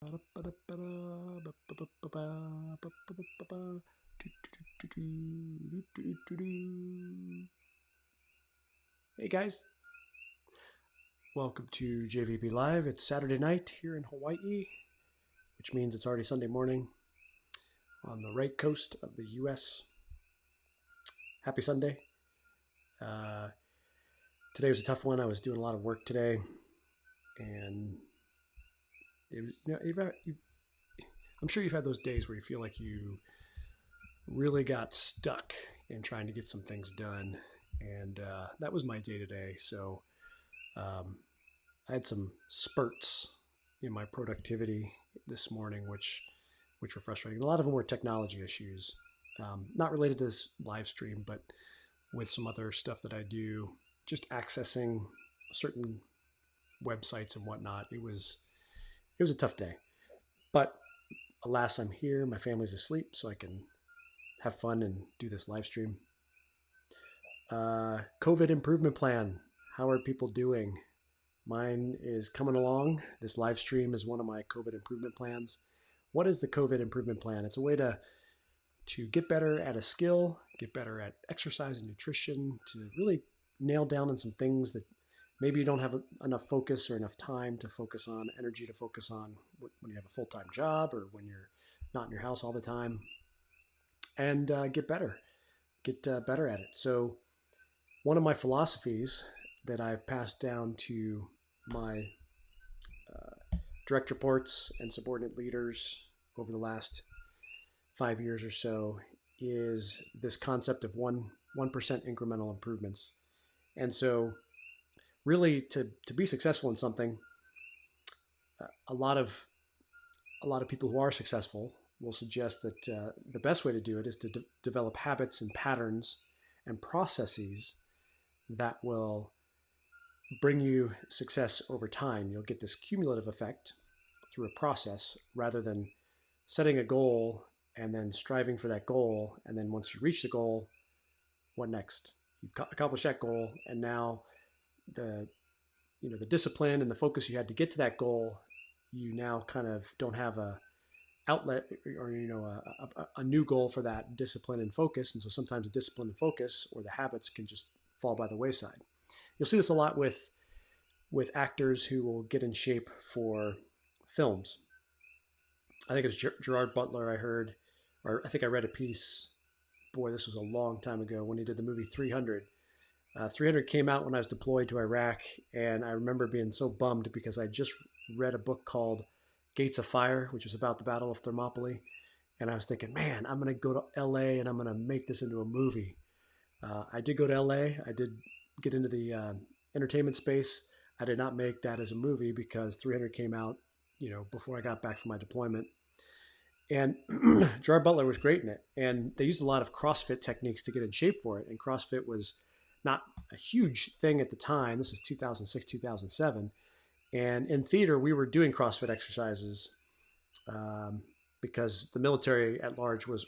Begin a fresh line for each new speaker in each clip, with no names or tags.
Hey guys, welcome to JVB Live. It's Saturday night here in Hawaii, which means it's already Sunday morning on the right coast of the US. Happy Sunday. Uh, Today was a tough one. I was doing a lot of work today, and it was, I'm sure you've had those days where you feel like you really got stuck in trying to get some things done, and that was my day today. So um, I had some spurts in my productivity this morning, which were frustrating. A lot of them were technology issues, not related to this live stream, but with some other stuff that I do, just accessing certain websites and whatnot. It was a tough day, but alas, I'm here. My family's asleep, so I can have fun and do this live stream. COVID improvement plan. How are people doing? Mine is coming along. This live stream is one of my COVID improvement plans. What is the COVID improvement plan? It's a way to get better at a skill, get better at exercise and nutrition, to really nail down on some things that maybe you don't have enough focus or enough time to focus on, energy to focus on when you have a full-time job or when you're not in your house all the time, and get better at it. So one of my philosophies that I've passed down to my direct reports and subordinate leaders over the last 5 years or so is this concept of 1% incremental improvements. And so really to be successful in something, a lot of people who are successful will suggest that the best way to do it is to develop habits and patterns and processes that will bring you success over time. You'll get this cumulative effect through a process rather than setting a goal and then striving for that goal. And then once you reach the goal, what next? You've accomplished that goal, and now the the discipline and the focus you had to get to that goal, you now kind of don't have a outlet or a new goal for that discipline and focus. And so sometimes the discipline and focus or the habits can just fall by the wayside. You'll see this a lot with actors who will get in shape for films. I think it's Gerard Butler. I heard, or I think I read a piece. Boy, this was a long time ago when he did the movie 300. 300 came out when I was deployed to Iraq, and I remember being so bummed because I just read a book called Gates of Fire, which was about the Battle of Thermopylae, and I was thinking, man, I'm going to go to LA and I'm going to make this into a movie. I did go to LA. I did get into the entertainment space. I did not make that as a movie because 300 came out, before I got back from my deployment. And Gerard Butler was great in it. And they used a lot of CrossFit techniques to get in shape for it. And CrossFit was not a huge thing at the time. This is 2006, 2007. And in theater, we were doing CrossFit exercises because the military at large were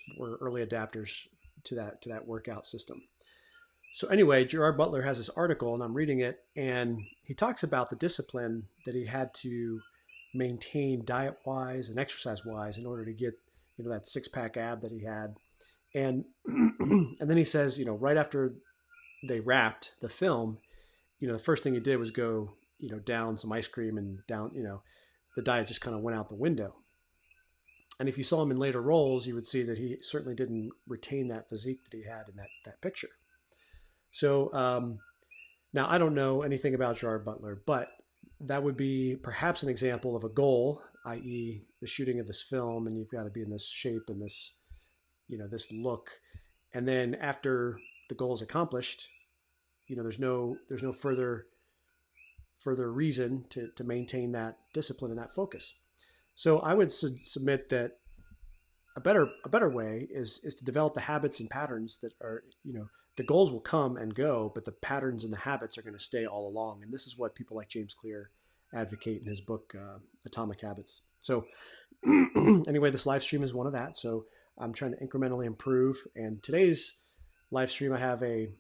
early adapters to that workout system. So anyway, Gerard Butler has this article, and I'm reading it, and he talks about the discipline that he had to maintain diet-wise and exercise-wise in order to get that six-pack ab that he had. And and then he says, right after they wrapped the film, the first thing he did was go, down some ice cream and down, the diet just kind of went out the window. And if you saw him in later roles, you would see that he certainly didn't retain that physique that he had in that picture. So now I don't know anything about Gerard Butler, but that would be perhaps an example of a goal, i.e. the shooting of this film, and you've got to be in this shape and this, this look. And then after the goal is accomplished, there's no further reason to maintain that discipline and that focus. So I would submit that a better way is to develop the habits and patterns that are, the goals will come and go, but the patterns and the habits are going to stay all along. And this is what people like James Clear advocate in his book, Atomic Habits. So anyway, this live stream is one of that. So I'm trying to incrementally improve. And today's live stream, I have a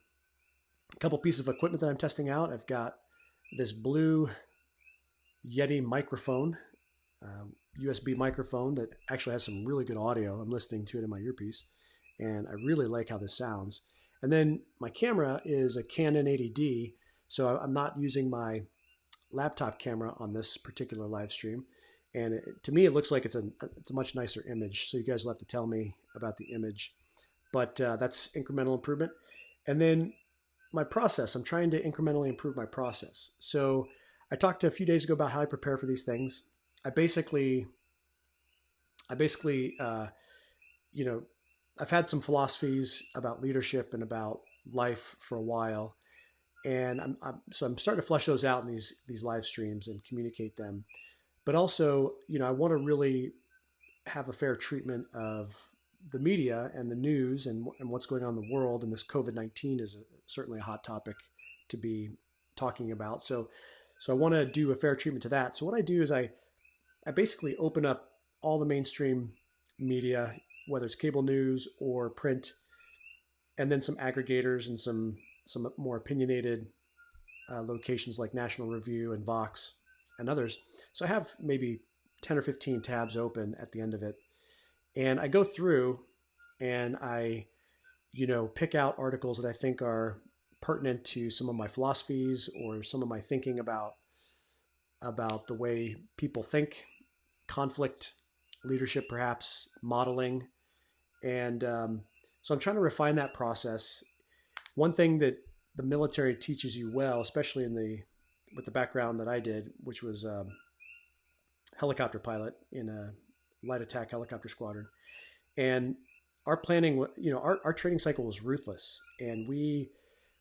couple pieces of equipment that I'm testing out. I've got this Blue Yeti microphone, USB microphone that actually has some really good audio. I'm listening to it in my earpiece, and I really like how this sounds. And then my camera is a Canon 80D, so I'm not using my laptop camera on this particular live stream. And to me, it looks like it's a much nicer image. So you guys will have to tell me about the image. But that's incremental improvement. And then my process, I'm trying to incrementally improve my process. So I talked a few days ago about how I prepare for these things. I basically, I basically, you know, I've had some philosophies about leadership and about life for a while, and I'm starting to flesh those out in these live streams and communicate them. But also, I want to really have a fair treatment of the media and the news and what's going on in the world. And this COVID-19 is certainly a hot topic to be talking about. So I want to do a fair treatment to that. So what I do is I basically open up all the mainstream media, whether it's cable news or print, and then some aggregators and some more opinionated locations like National Review and Vox and others. So I have maybe 10 or 15 tabs open at the end of it. And I go through and I, pick out articles that I think are pertinent to some of my philosophies or some of my thinking about the way people think, conflict, leadership, perhaps modeling. And so I'm trying to refine that process. One thing that the military teaches you well, especially with the background that I did, which was helicopter pilot in a light attack helicopter squadron, and our planning, our training cycle was ruthless, and we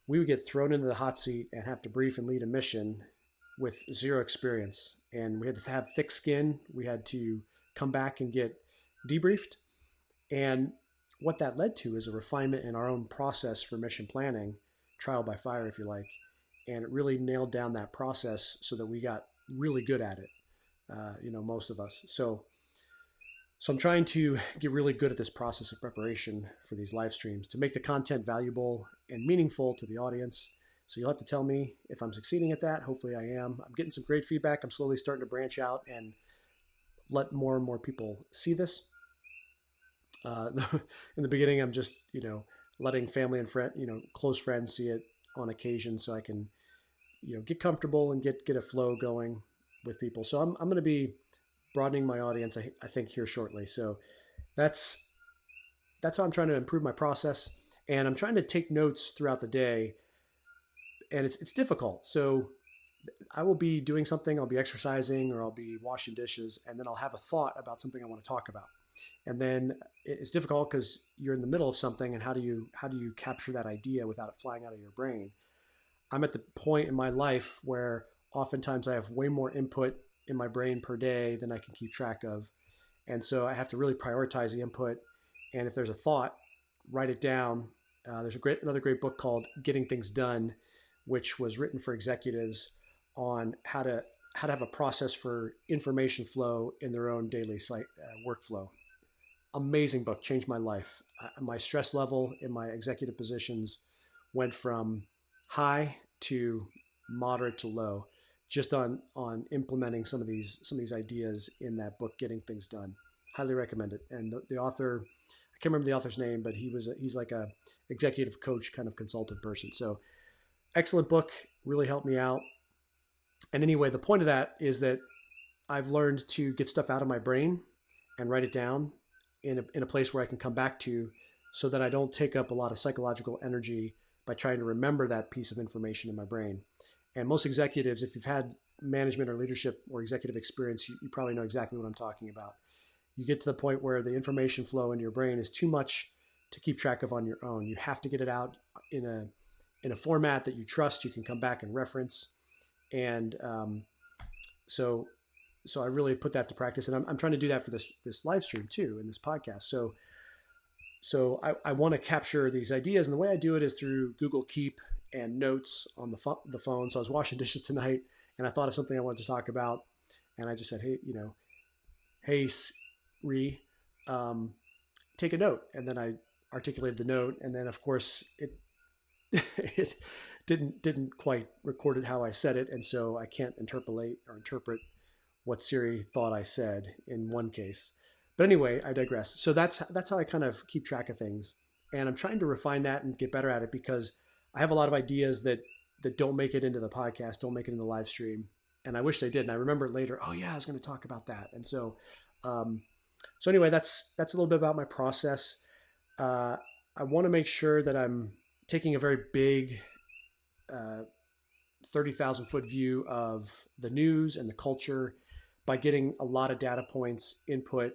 would get thrown into the hot seat and have to brief and lead a mission with zero experience, and we had to have thick skin. We had to come back and get debriefed, and what that led to is a refinement in our own process for mission planning, trial by fire, if you like, and it really nailed down that process so that we got really good at it. Most of us. So I'm trying to get really good at this process of preparation for these live streams to make the content valuable and meaningful to the audience. So you'll have to tell me if I'm succeeding at that. Hopefully I am. I'm getting some great feedback. I'm slowly starting to branch out and let more and more people see this. In the beginning, I'm just, letting family and close friends see it on occasion so I can, get comfortable and get a flow going with people. So I'm going to be broadening my audience, I think, here shortly. So that's how I'm trying to improve my process, and I'm trying to take notes throughout the day, and it's difficult. So I will be doing something, I'll be exercising, or I'll be washing dishes, and then I'll have a thought about something I want to talk about. And then it's difficult because you're in the middle of something, and how do you capture that idea without it flying out of your brain? I'm at the point in my life where oftentimes I have way more input in my brain per day than I can keep track of. And so I have to really prioritize the input. And if there's a thought, write it down. There's another great book called Getting Things Done, which was written for executives on how to have a process for information flow in their own daily workflow. Amazing book, changed my life. My stress level in my executive positions went from high to moderate to low, just on implementing some of these ideas in that book, Getting Things Done. Highly recommend it. And the author, I can't remember the author's name, but he's like a executive coach kind of consultant person. So excellent book, really helped me out. And anyway, the point of that is that I've learned to get stuff out of my brain and write it down in a place where I can come back to, so that I don't take up a lot of psychological energy by trying to remember that piece of information in my brain. And most executives, if you've had management or leadership or executive experience, you probably know exactly what I'm talking about. You get to the point where the information flow into your brain is too much to keep track of on your own. You have to get it out in a format that you trust, you can come back and reference. And so I really put that to practice, and I'm trying to do that for this live stream too, in this podcast. So I want to capture these ideas, and the way I do it is through Google Keep and notes on the phone. So I was washing dishes tonight, and I thought of something I wanted to talk about, and I just said, hey Siri, take a note, and then I articulated the note, and then of course it didn't quite record it how I said it, and so I can't interpolate or interpret what Siri thought I said in one case. But anyway, I digress. So that's how I kind of keep track of things, and I'm trying to refine that and get better at it because I have a lot of ideas that don't make it into the podcast, don't make it into the live stream, and I wish they did. And I remember later, oh yeah, I was going to talk about that. And um, so anyway, that's a little bit about my process. Uh, I want to make sure that I'm taking a very big, 30,000 foot view of the news and the culture by getting a lot of data points, input,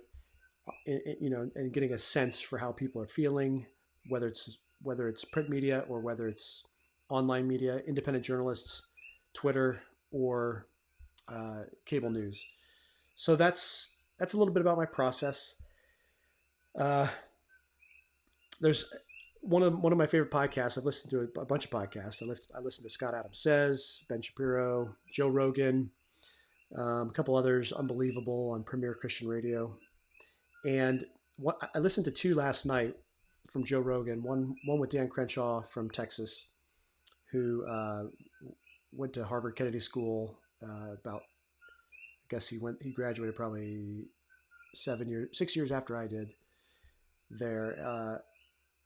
and getting a sense for how people are feeling, whether it's print media or whether it's online media, independent journalists, Twitter, or cable news. So that's a little bit about my process. Uh, there's one of my favorite podcasts. I've listened to a bunch of podcasts. I listened to Scott Adams Says, Ben Shapiro, Joe Rogan, a couple others, Unbelievable on Premier Christian Radio, and I listened to two last night from Joe Rogan. One with Dan Crenshaw from Texas, who went to Harvard Kennedy School. About, I guess he graduated probably 6 years after I did there.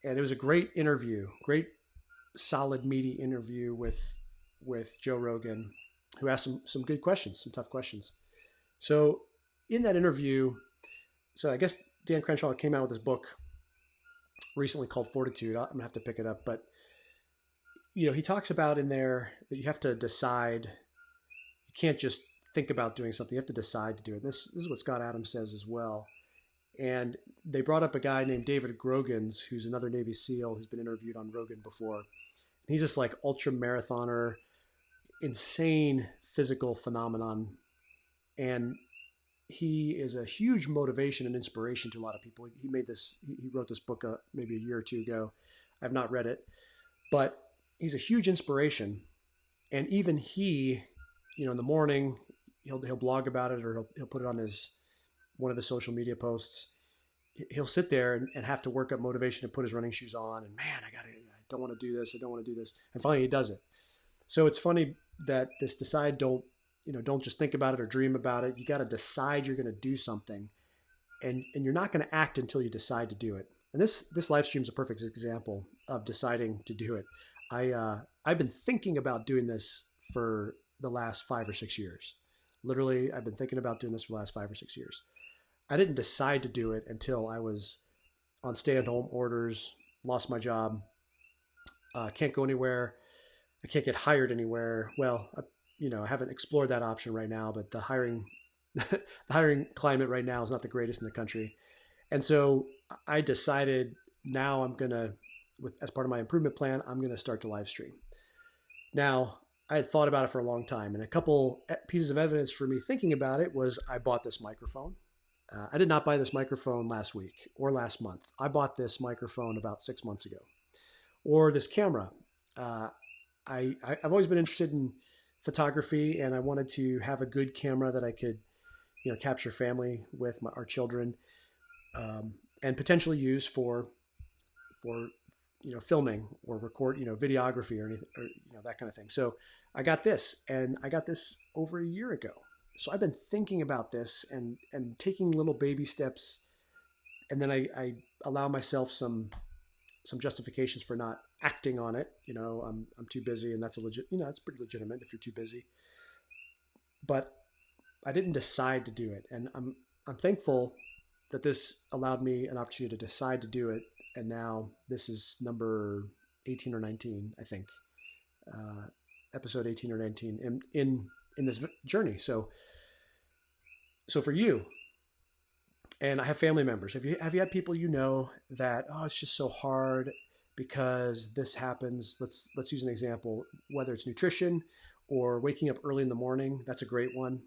And it was a great interview, great solid meaty interview with Joe Rogan, who asked some good questions, some tough questions. So in that interview, so I guess Dan Crenshaw came out with this book recently called Fortitude. I'm gonna have to pick it up, but he talks about in there that you have to decide. You can't just think about doing something. You have to decide to do it. This is what Scott Adams says as well. And they brought up a guy named David Grogan's, who's another Navy SEAL who's been interviewed on Rogan before. He's this like ultra marathoner, insane physical phenomenon. And he is a huge motivation and inspiration to a lot of people. He wrote this book maybe a year or two ago. I've not read it, but he's a huge inspiration. And even he, in the morning, he'll blog about it, or he'll put it on one of his social media posts. He'll sit there and have to work up motivation to put his running shoes on. And man, I don't want to do this. I don't want to do this. And finally he does it. So it's funny that this don't just think about it or dream about it. You got to decide you're going to do something, and you're not going to act until you decide to do it. And this live stream is a perfect example of deciding to do it. I've been thinking about doing this for the last 5 or 6 years. Literally, I've been thinking about doing this for the last 5 or 6 years. I didn't decide to do it until I was on stay-at-home orders, lost my job, can't go anywhere, I can't get hired anywhere. Well, I haven't explored that option right now, but the hiring the hiring climate right now is not the greatest in the country. And so I decided now as part of my improvement plan, I'm going to start to live stream. Now, I had thought about it for a long time, and a couple pieces of evidence for me thinking about it was I bought this microphone. I did not buy this microphone last week or last month. I bought this microphone about 6 months ago. Or this camera. I've always been interested in photography, and I wanted to have a good camera that I could, capture family with our children, and potentially use for filming or record, videography or anything, or that kind of thing. So I got this over a year ago. So I've been thinking about this and taking little baby steps, and then I allow myself some justifications for not acting on it. I'm too busy, and that's it's pretty legitimate if you're too busy. But I didn't decide to do it, and I'm thankful that this allowed me an opportunity to decide to do it. And now this is number 18 or 19, I think, episode 18 or 19 in this journey. So for you, and I have family members. Have you had people that it's just so hard because this happens? Let's use an example. Whether it's nutrition or waking up early in the morning, that's a great one.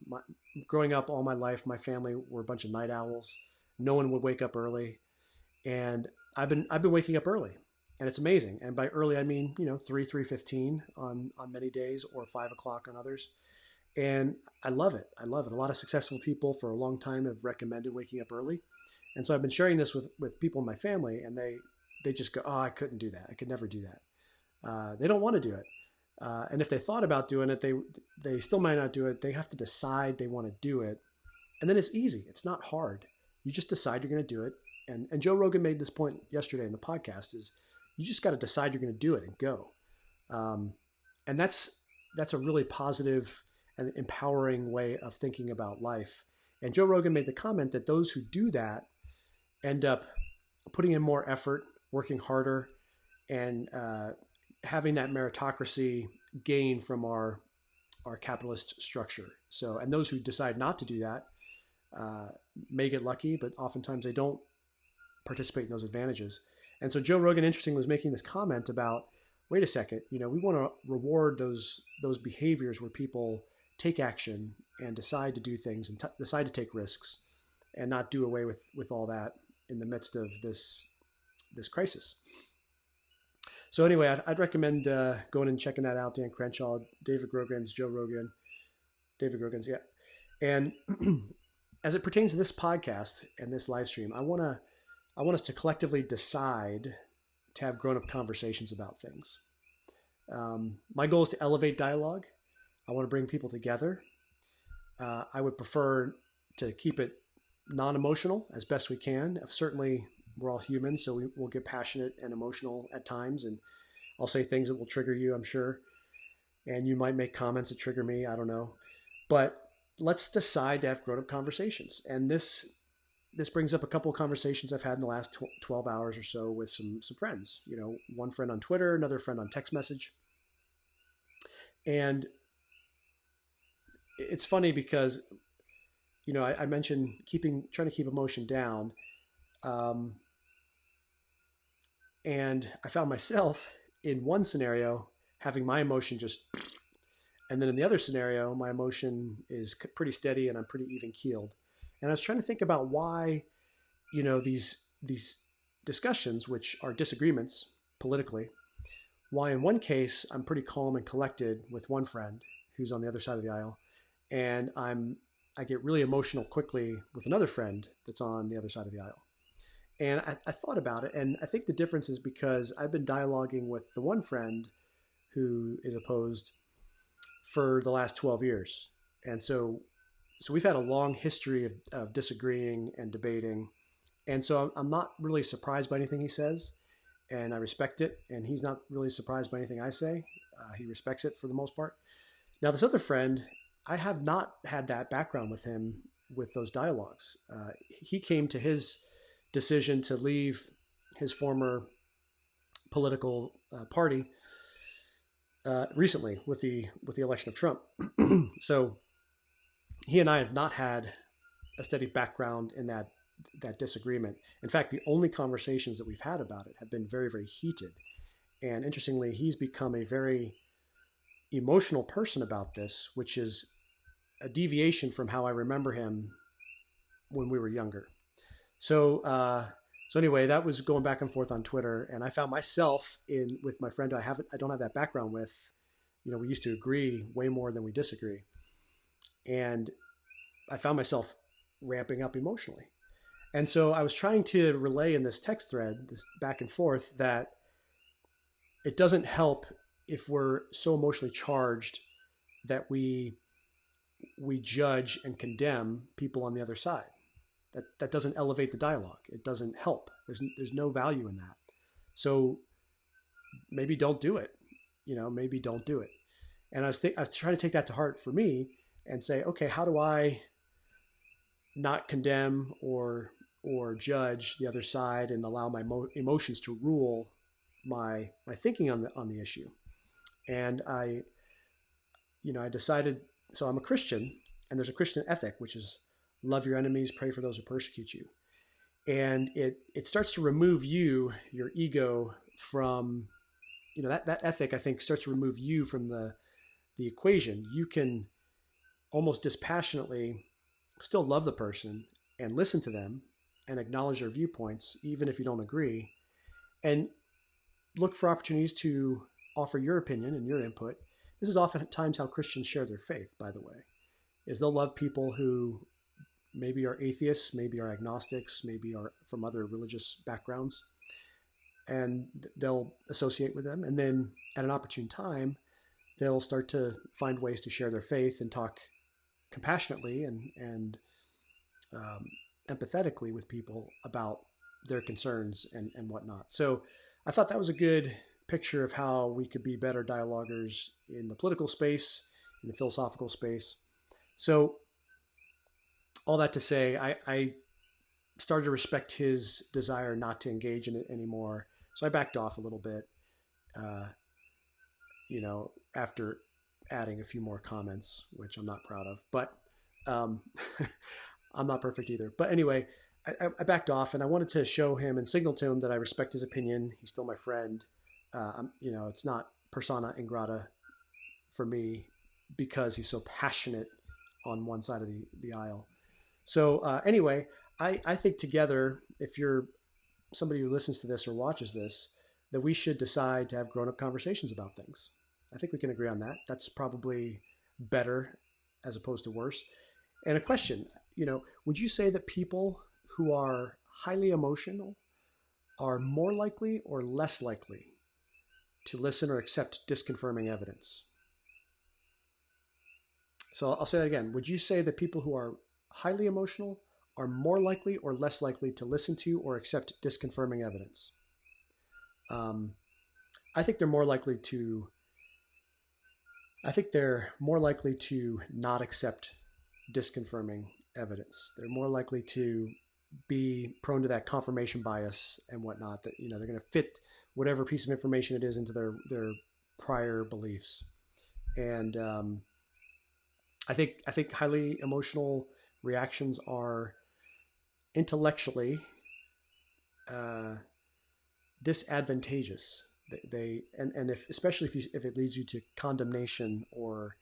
Growing up all my life, my family were a bunch of night owls. No one would wake up early, and I've been waking up early, and it's amazing. And by early, I mean 3:15 on many days, or 5 o'clock on others. And I love it. A lot of successful people for a long time have recommended waking up early. And so I've been sharing this with people in my family, and they just go, oh, I couldn't do that. I could never do that. They don't want to do it. And if they thought about doing it, they still might not do it. They have to decide they want to do it. And then it's easy. It's not hard. You just decide you're going to do it. And Joe Rogan made this point yesterday in the podcast is you just got to decide you're going to do it and go. Um, and that's a really positive and empowering way of thinking about life. And Joe Rogan made the comment that those who do that end up putting in more effort, working harder, and having that meritocracy gain from our capitalist structure. So, and those who decide not to do that may get lucky, but oftentimes they don't participate in those advantages. And so Joe Rogan, interestingly, was making this comment about, wait a second, we want to reward those behaviors where people take action and decide to do things and decide to take risks, and not do away with all that in the midst of this crisis. So anyway, I'd recommend going and checking that out. Dan Crenshaw, David Grogan's, Joe Rogan, David Grogan's, yeah. And as it pertains to this podcast and this live stream, I want us to collectively decide to have grown-up conversations about things. My goal is to elevate dialogue. I want to bring people together. I would prefer to keep it non-emotional as best we can. Certainly, we're all human, so we'll get passionate and emotional at times, and I'll say things that will trigger you, I'm sure. And you might make comments that trigger me, I don't know. But let's decide to have grown-up conversations. And this brings up a couple of conversations I've had in the last 12 hours or so with some friends. One friend on Twitter, another friend on text message. And it's funny because, I mentioned trying to keep emotion down. And I found myself in one scenario having my emotion just, and then in the other scenario, my emotion is pretty steady and I'm pretty even keeled. And I was trying to think about why, these discussions, which are disagreements politically, why in one case I'm pretty calm and collected with one friend who's on the other side of the aisle, and I get really emotional quickly with another friend that's on the other side of the aisle. And I thought about it, and I think the difference is because I've been dialoguing with the one friend who is opposed for the last 12 years. And so we've had a long history of disagreeing and debating. And so I'm not really surprised by anything he says, and I respect it. And he's not really surprised by anything I say. He respects it for the most part. Now, this other friend, I have not had that background with him with those dialogues. He came to his decision to leave his former political party recently with the election of Trump. So he and I have not had a steady background in that disagreement. In fact, the only conversations that we've had about it have been very, very heated. And interestingly, he's become a very emotional person about this, which is a deviation from how I remember him when we were younger. So anyway, that was going back and forth on Twitter, and I found myself with my friend I don't have that background with. We used to agree way more than we disagree, and I found myself ramping up emotionally. And so I was trying to relay in this text thread, this back and forth, that it doesn't help if we're so emotionally charged that we judge and condemn people on the other side. That doesn't elevate the dialogue. It doesn't help. There's no value in that. So maybe don't do it. Maybe don't do it. And I was trying to take that to heart for me and say, okay, how do I not condemn or judge the other side and allow my emotions to rule my thinking on the issue? And I decided. So I'm a Christian, and there's a Christian ethic, which is love your enemies, pray for those who persecute you. And it starts to remove your ego from, that ethic, I think, starts to remove you from the equation. You can almost dispassionately still love the person and listen to them and acknowledge their viewpoints, even if you don't agree, and look for opportunities to offer your opinion and your input. This is oftentimes how Christians share their faith, by the way, is they'll love people who maybe are atheists, maybe are agnostics, maybe are from other religious backgrounds, and they'll associate with them. And then at an opportune time, they'll start to find ways to share their faith and talk compassionately and um, empathetically with people about their concerns and whatnot. So I thought that was a good picture of how we could be better dialoguers in the political space, in the philosophical space. So all that to say, I started to respect his desire not to engage in it anymore. So I backed off a little bit, uh, after adding a few more comments, which I'm not proud of. But um, I'm not perfect either. But anyway, I backed off, and I wanted to show him and signal to him that I respect his opinion. He's still my friend. It's not persona ingrata for me because he's so passionate on one side of the aisle. So anyway, I think together, if you're somebody who listens to this or watches this, that we should decide to have grown up conversations about things. I think we can agree on that. That's probably better as opposed to worse. And a question, would you say that people who are highly emotional are more likely or less likely to listen or accept disconfirming evidence? So I'll say that again. Would you say that people who are highly emotional are more likely or less likely to listen to or accept disconfirming evidence? Um, I think they're more likely to. I think they're more likely to not accept disconfirming evidence. They're more likely to be prone to that confirmation bias and whatnot. That they're going to fit whatever piece of information it is into their prior beliefs. And I think highly emotional reactions are intellectually uh, disadvantageous. And if especially if it leads you to condemnation or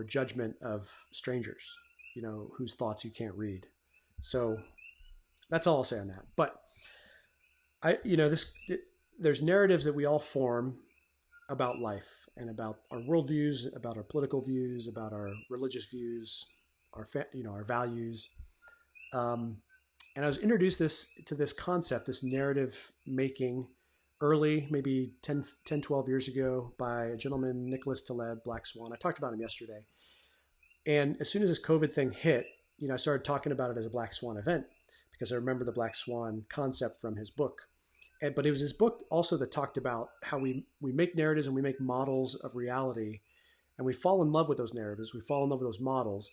judgment of strangers, whose thoughts you can't read. So that's all I'll say on that. But this there's narratives that we all form about life and about our worldviews, about our political views, about our religious views, our values. Um, and I was introduced to this concept, this narrative making, early, maybe 12 years ago, by a gentleman, Nicholas Taleb, Black Swan. I talked about him yesterday. And as soon as this COVID thing hit, I started talking about it as a Black Swan event because I remember the Black Swan concept from his book. But it was his book also that talked about how we make narratives and we make models of reality, and we fall in love with those narratives. We fall in love with those models.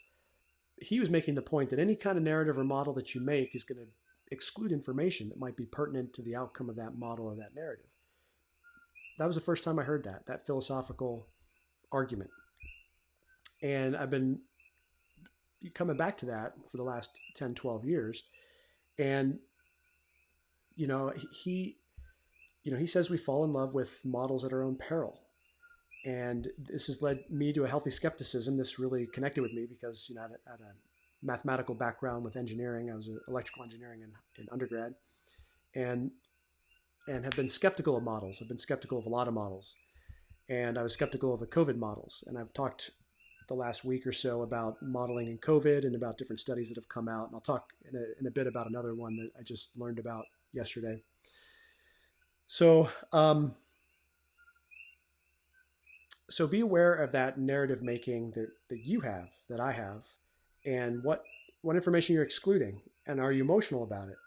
He was making the point that any kind of narrative or model that you make is going to exclude information that might be pertinent to the outcome of that model or that narrative. That was the first time I heard that philosophical argument. And I've been coming back to that for the last 10, 12 years. And, he says we fall in love with models at our own peril. And this has led me to a healthy skepticism. This really connected with me because, I had a mathematical background with engineering. I was an electrical engineering in undergrad, and have been skeptical of models. I've been skeptical of a lot of models, and I was skeptical of the COVID models. And I've talked the last week or so about modeling in COVID and about different studies that have come out. And I'll talk in a bit about another one that I just learned about yesterday. So, so be aware of that narrative making that you have, that I have, and what information you're excluding, and are you emotional about it?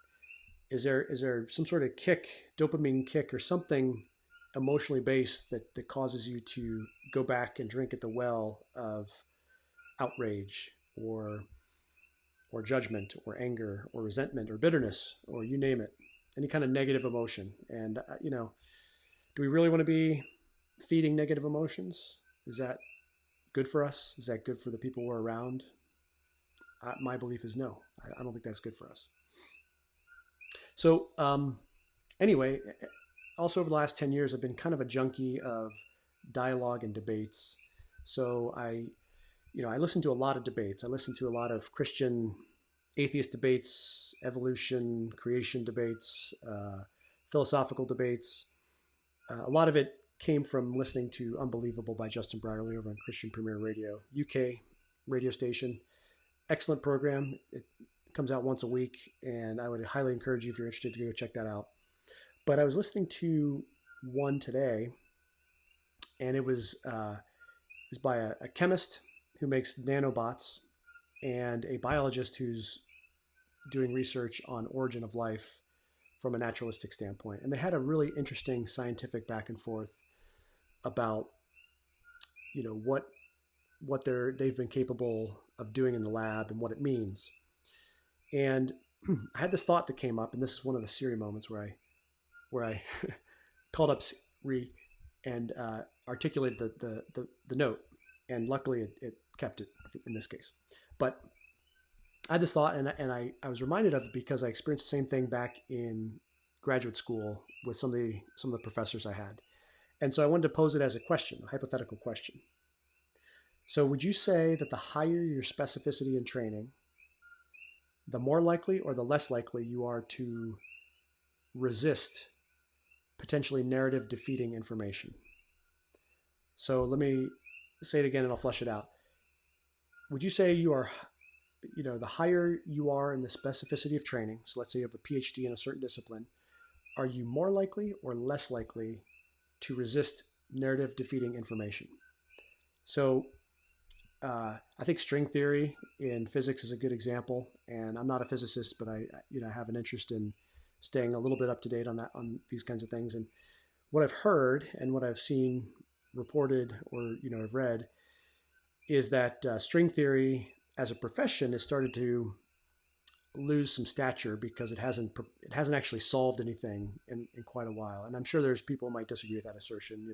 Is there some sort of kick, dopamine kick, or something emotionally based that causes you to go back and drink at the well of outrage or judgment or anger or resentment or bitterness or you name it, any kind of negative emotion? And do we really want to be feeding negative emotions? Is that good for us? Is that good for the people we're around? My belief is no. I don't think that's good for us. So anyway, also over the last 10 years, I've been kind of a junkie of dialogue and debates. So I listen to a lot of debates. I listen to a lot of Christian atheist debates, evolution, creation debates, philosophical debates. A lot of it came from listening to Unbelievable by Justin Brierley over on Christian Premier Radio, UK radio station. Excellent program. It comes out once a week, and I would highly encourage you, if you're interested, to go check that out. But I was listening to one today, and it was by a chemist who makes nanobots and a biologist who's doing research on origin of life from a naturalistic standpoint. And they had a really interesting scientific back and forth about, what they've been capable of doing in the lab and what it means. And I had this thought that came up, and this is one of the Siri moments where I called up Siri and articulated the note, and luckily it kept it in this case. But I had this thought, and I was reminded of it because I experienced the same thing back in graduate school with some of the professors I had. And so I wanted to pose it as a question, a hypothetical question. So would you say that the higher your specificity in training, the more likely or the less likely you are to resist potentially narrative defeating information? So let me say it again and I'll flesh it out. Would you say you are, the higher you are in the specificity of training, so let's say you have a PhD in a certain discipline, are you more likely or less likely to resist narrative defeating information? So I think string theory in physics is a good example, and I'm not a physicist, but I have an interest in staying a little bit up to date on these kinds of things. And what I've heard and what I've seen reported or I've read is that string theory as a profession has started to lose some stature because it hasn't actually solved anything in quite a while. And I'm sure there's people who might disagree with that assertion.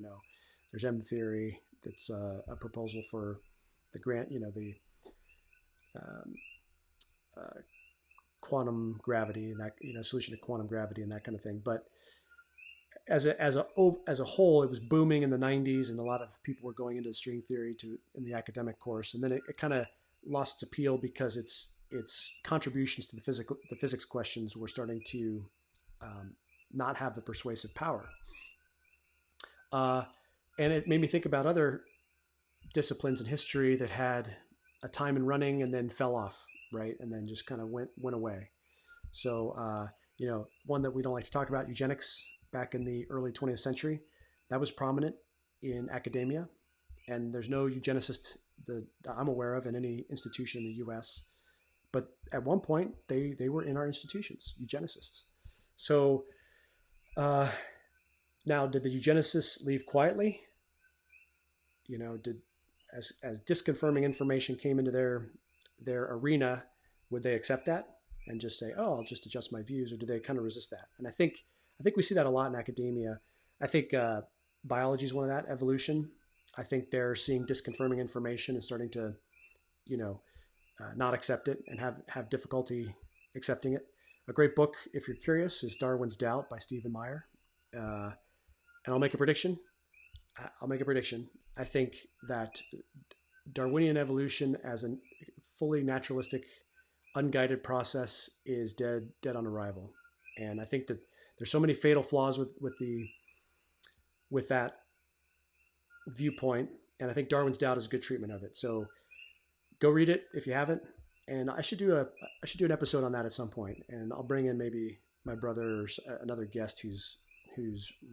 There's M theory that's a proposal for the grant, the quantum gravity and that solution to quantum gravity and that kind of thing. But as a whole, it was booming in the 90s, and a lot of people were going into string theory in the academic course, and then it kind of lost its appeal because its contributions to the physics questions were starting to not have the persuasive power. And it made me think about other disciplines in history that had a time in running and then fell off, right? And then just kind of went away. So, one that we don't like to talk about, eugenics, back in the early 20th century, that was prominent in academia. And there's no eugenicist that I'm aware of in any institution in the US. But at one point, they were in our institutions, eugenicists. So now, did the eugenicists leave quietly? As disconfirming information came into their arena, would they accept that and just say, "Oh, I'll just adjust my views," or do they kind of resist that? And I think we see that a lot in academia. I think biology is one of that. Evolution. I think they're seeing disconfirming information and starting to, not accept it and have difficulty accepting it. A great book, if you're curious, is Darwin's Doubt by Stephen Meyer. And I'll make a prediction. I think that Darwinian evolution as a fully naturalistic, unguided process is dead on arrival. And I think that there's so many fatal flaws with that viewpoint. And I think Darwin's Doubt is a good treatment of it. So go read it if you haven't. And I should do an episode on that at some point. And I'll bring in maybe my brother or another guest who's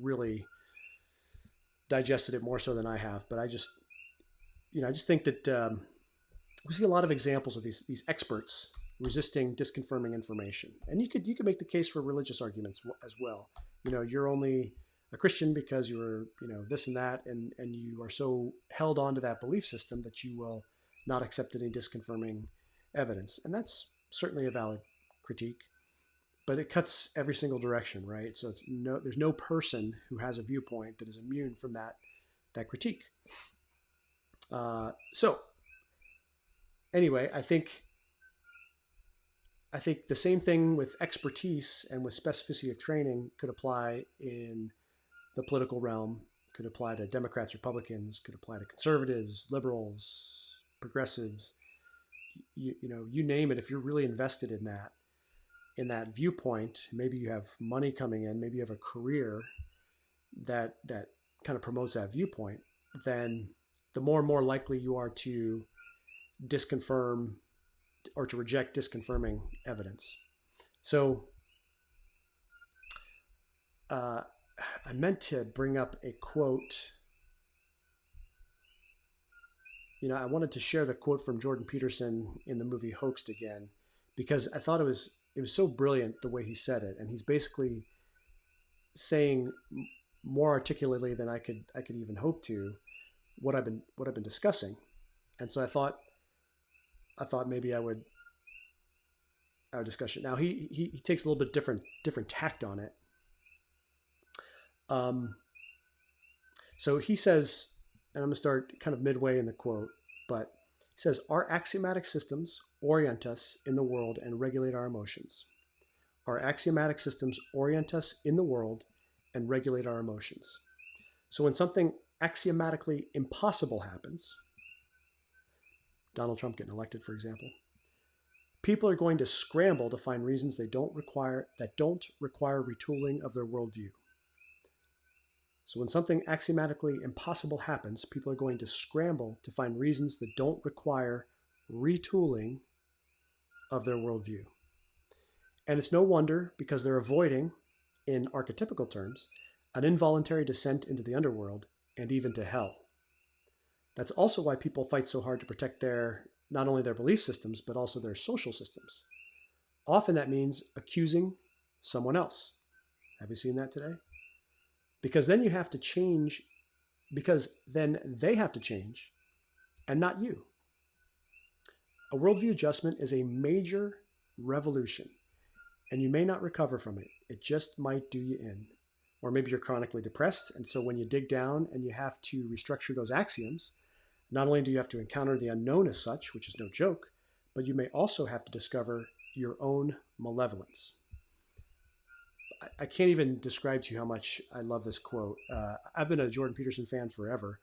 really digested it more so than I have. But I just think that we see a lot of examples of these experts resisting disconfirming information. And you could make the case for religious arguments as well. You're only a Christian because you're, this and that, and you are so held on to that belief system that you will not accept any disconfirming evidence. And that's certainly a valid critique, but it cuts every single direction, right? So there's no person who has a viewpoint that is immune from that critique. So anyway, I think the same thing with expertise and with specificity of training could apply in the political realm, could apply to Democrats, Republicans, could apply to conservatives, liberals, progressives, you name it. If you're really invested in that viewpoint, maybe you have money coming in, maybe you have a career that kind of promotes that viewpoint, then the more and more likely you are to disconfirm or to reject disconfirming evidence. So I meant to bring up a quote. I wanted to share the quote from Jordan Peterson in the movie Hoaxed again, because I thought it was it was so brilliant the way he said it, and he's basically saying more articulately than I could even hope to what I've been discussing. And so I thought maybe I would discuss it. Now he takes a little bit different tact on it. Um, so he says, and I'm going to start kind of midway in the quote, but he says, our axiomatic systems orient us in the world and regulate our emotions. Our axiomatic systems orient us in the world and regulate our emotions. So when something axiomatically impossible happens, Donald Trump getting elected, for example, people are going to scramble to find reasons that don't require retooling of their worldview. So when something axiomatically impossible happens, people are going to scramble to find reasons that don't require retooling of their worldview. And it's no wonder, because they're avoiding, in archetypical terms, an involuntary descent into the underworld and even to hell. That's also why people fight so hard to protect not only their belief systems, but also their social systems. Often that means accusing someone else. Have you seen that today? Because then you have to change, because then they have to change and not you. A worldview adjustment is a major revolution, and you may not recover from it. It just might do you in. Or maybe you're chronically depressed, and so when you dig down and you have to restructure those axioms, not only do you have to encounter the unknown as such, which is no joke, but you may also have to discover your own malevolence. I can't even describe to you how much I love this quote. I've been a Jordan Peterson fan forever.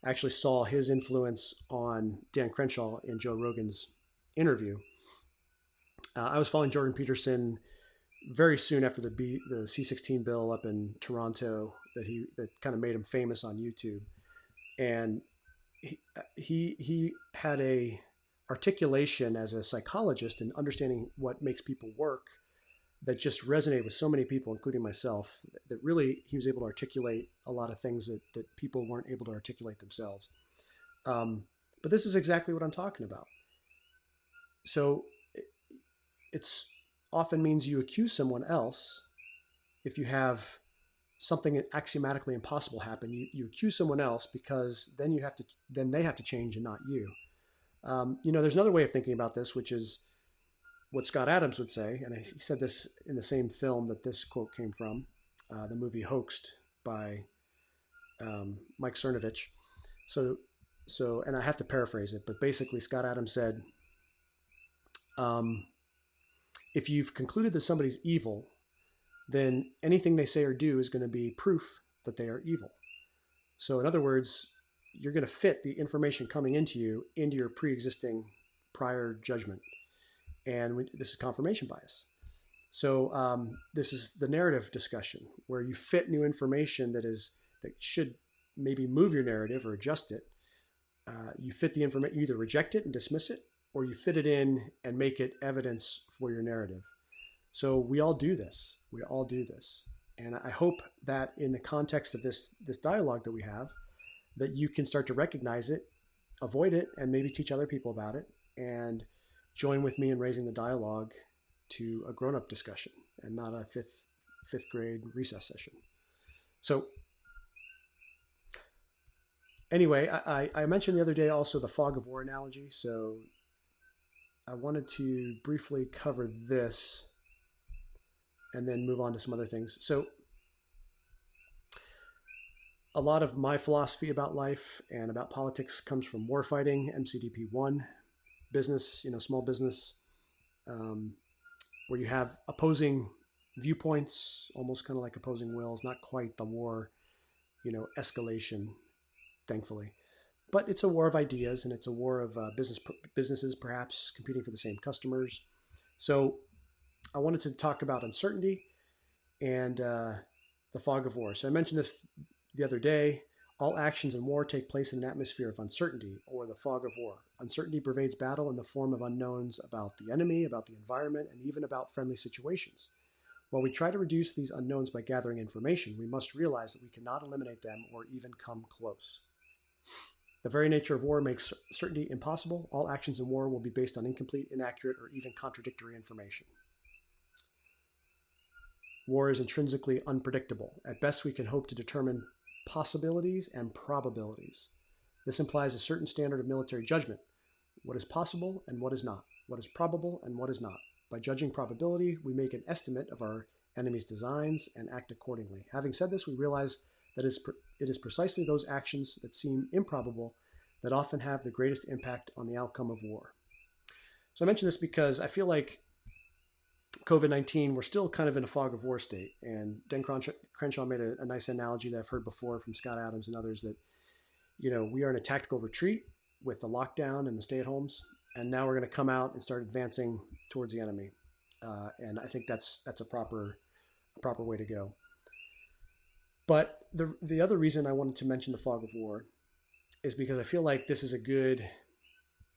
I actually saw his influence on Dan Crenshaw in Joe Rogan's interview. I was following Jordan Peterson very soon after the C-16 bill up in Toronto that kind of made him famous on YouTube, and he had a articulation as a psychologist and understanding what makes people work that just resonated with so many people, including myself, that really he was able to articulate a lot of things that people weren't able to articulate themselves. But this is exactly what I'm talking about. So it's often means you accuse someone else. If you have something axiomatically impossible happen, you accuse someone else, because then they have to change and not you. There's another way of thinking about this, which is what Scott Adams would say, and he said this in the same film that this quote came from, the movie Hoaxed by Mike Cernovich. So, and I have to paraphrase it, but basically Scott Adams said, if you've concluded that somebody's evil, then anything they say or do is going to be proof that they are evil. So in other words, you're going to fit the information coming into you into your pre-existing prior judgment. And this is confirmation bias. So this is the narrative discussion, where you fit new information that should maybe move your narrative or adjust it. You fit the information, you either reject it and dismiss it, or you fit it in and make it evidence for your narrative. So we all do this. We all do this. And I hope that in the context of this dialogue that we have, that you can start to recognize it, avoid it, and maybe teach other people about it, and join with me in raising the dialogue to a grown-up discussion and not a fifth grade recess session. So anyway, I mentioned the other day also the fog of war analogy. So I wanted to briefly cover this and then move on to some other things. So a lot of my philosophy about life and about politics comes from war fighting, MCDP 1, business, small business, where you have opposing viewpoints, almost kind of like opposing wills, not quite the war, escalation, thankfully. But it's a war of ideas, and it's a war of businesses perhaps competing for the same customers. So I wanted to talk about uncertainty and the fog of war. So I mentioned this the other day. All actions in war take place in an atmosphere of uncertainty, or the fog of war. Uncertainty pervades battle in the form of unknowns about the enemy, about the environment, and even about friendly situations. While we try to reduce these unknowns by gathering information, we must realize that we cannot eliminate them or even come close. The very nature of war makes certainty impossible. All actions in war will be based on incomplete, inaccurate, or even contradictory information. War is intrinsically unpredictable. At best, we can hope to determine possibilities and probabilities. This implies a certain standard of military judgment. What is possible and what is not. What is probable and what is not. By judging probability, we make an estimate of our enemy's designs and act accordingly. Having said this, we realize that it is precisely those actions that seem improbable that often have the greatest impact on the outcome of war. So I mention this because I feel like COVID-19, we're still kind of in a fog of war state. And Dan Crenshaw made a nice analogy that I've heard before from Scott Adams and others that, we are in a tactical retreat with the lockdown and the stay-at-homes. And now we're going to come out and start advancing towards the enemy. And I think that's a proper way to go. But the other reason I wanted to mention the fog of war is because I feel like this is a good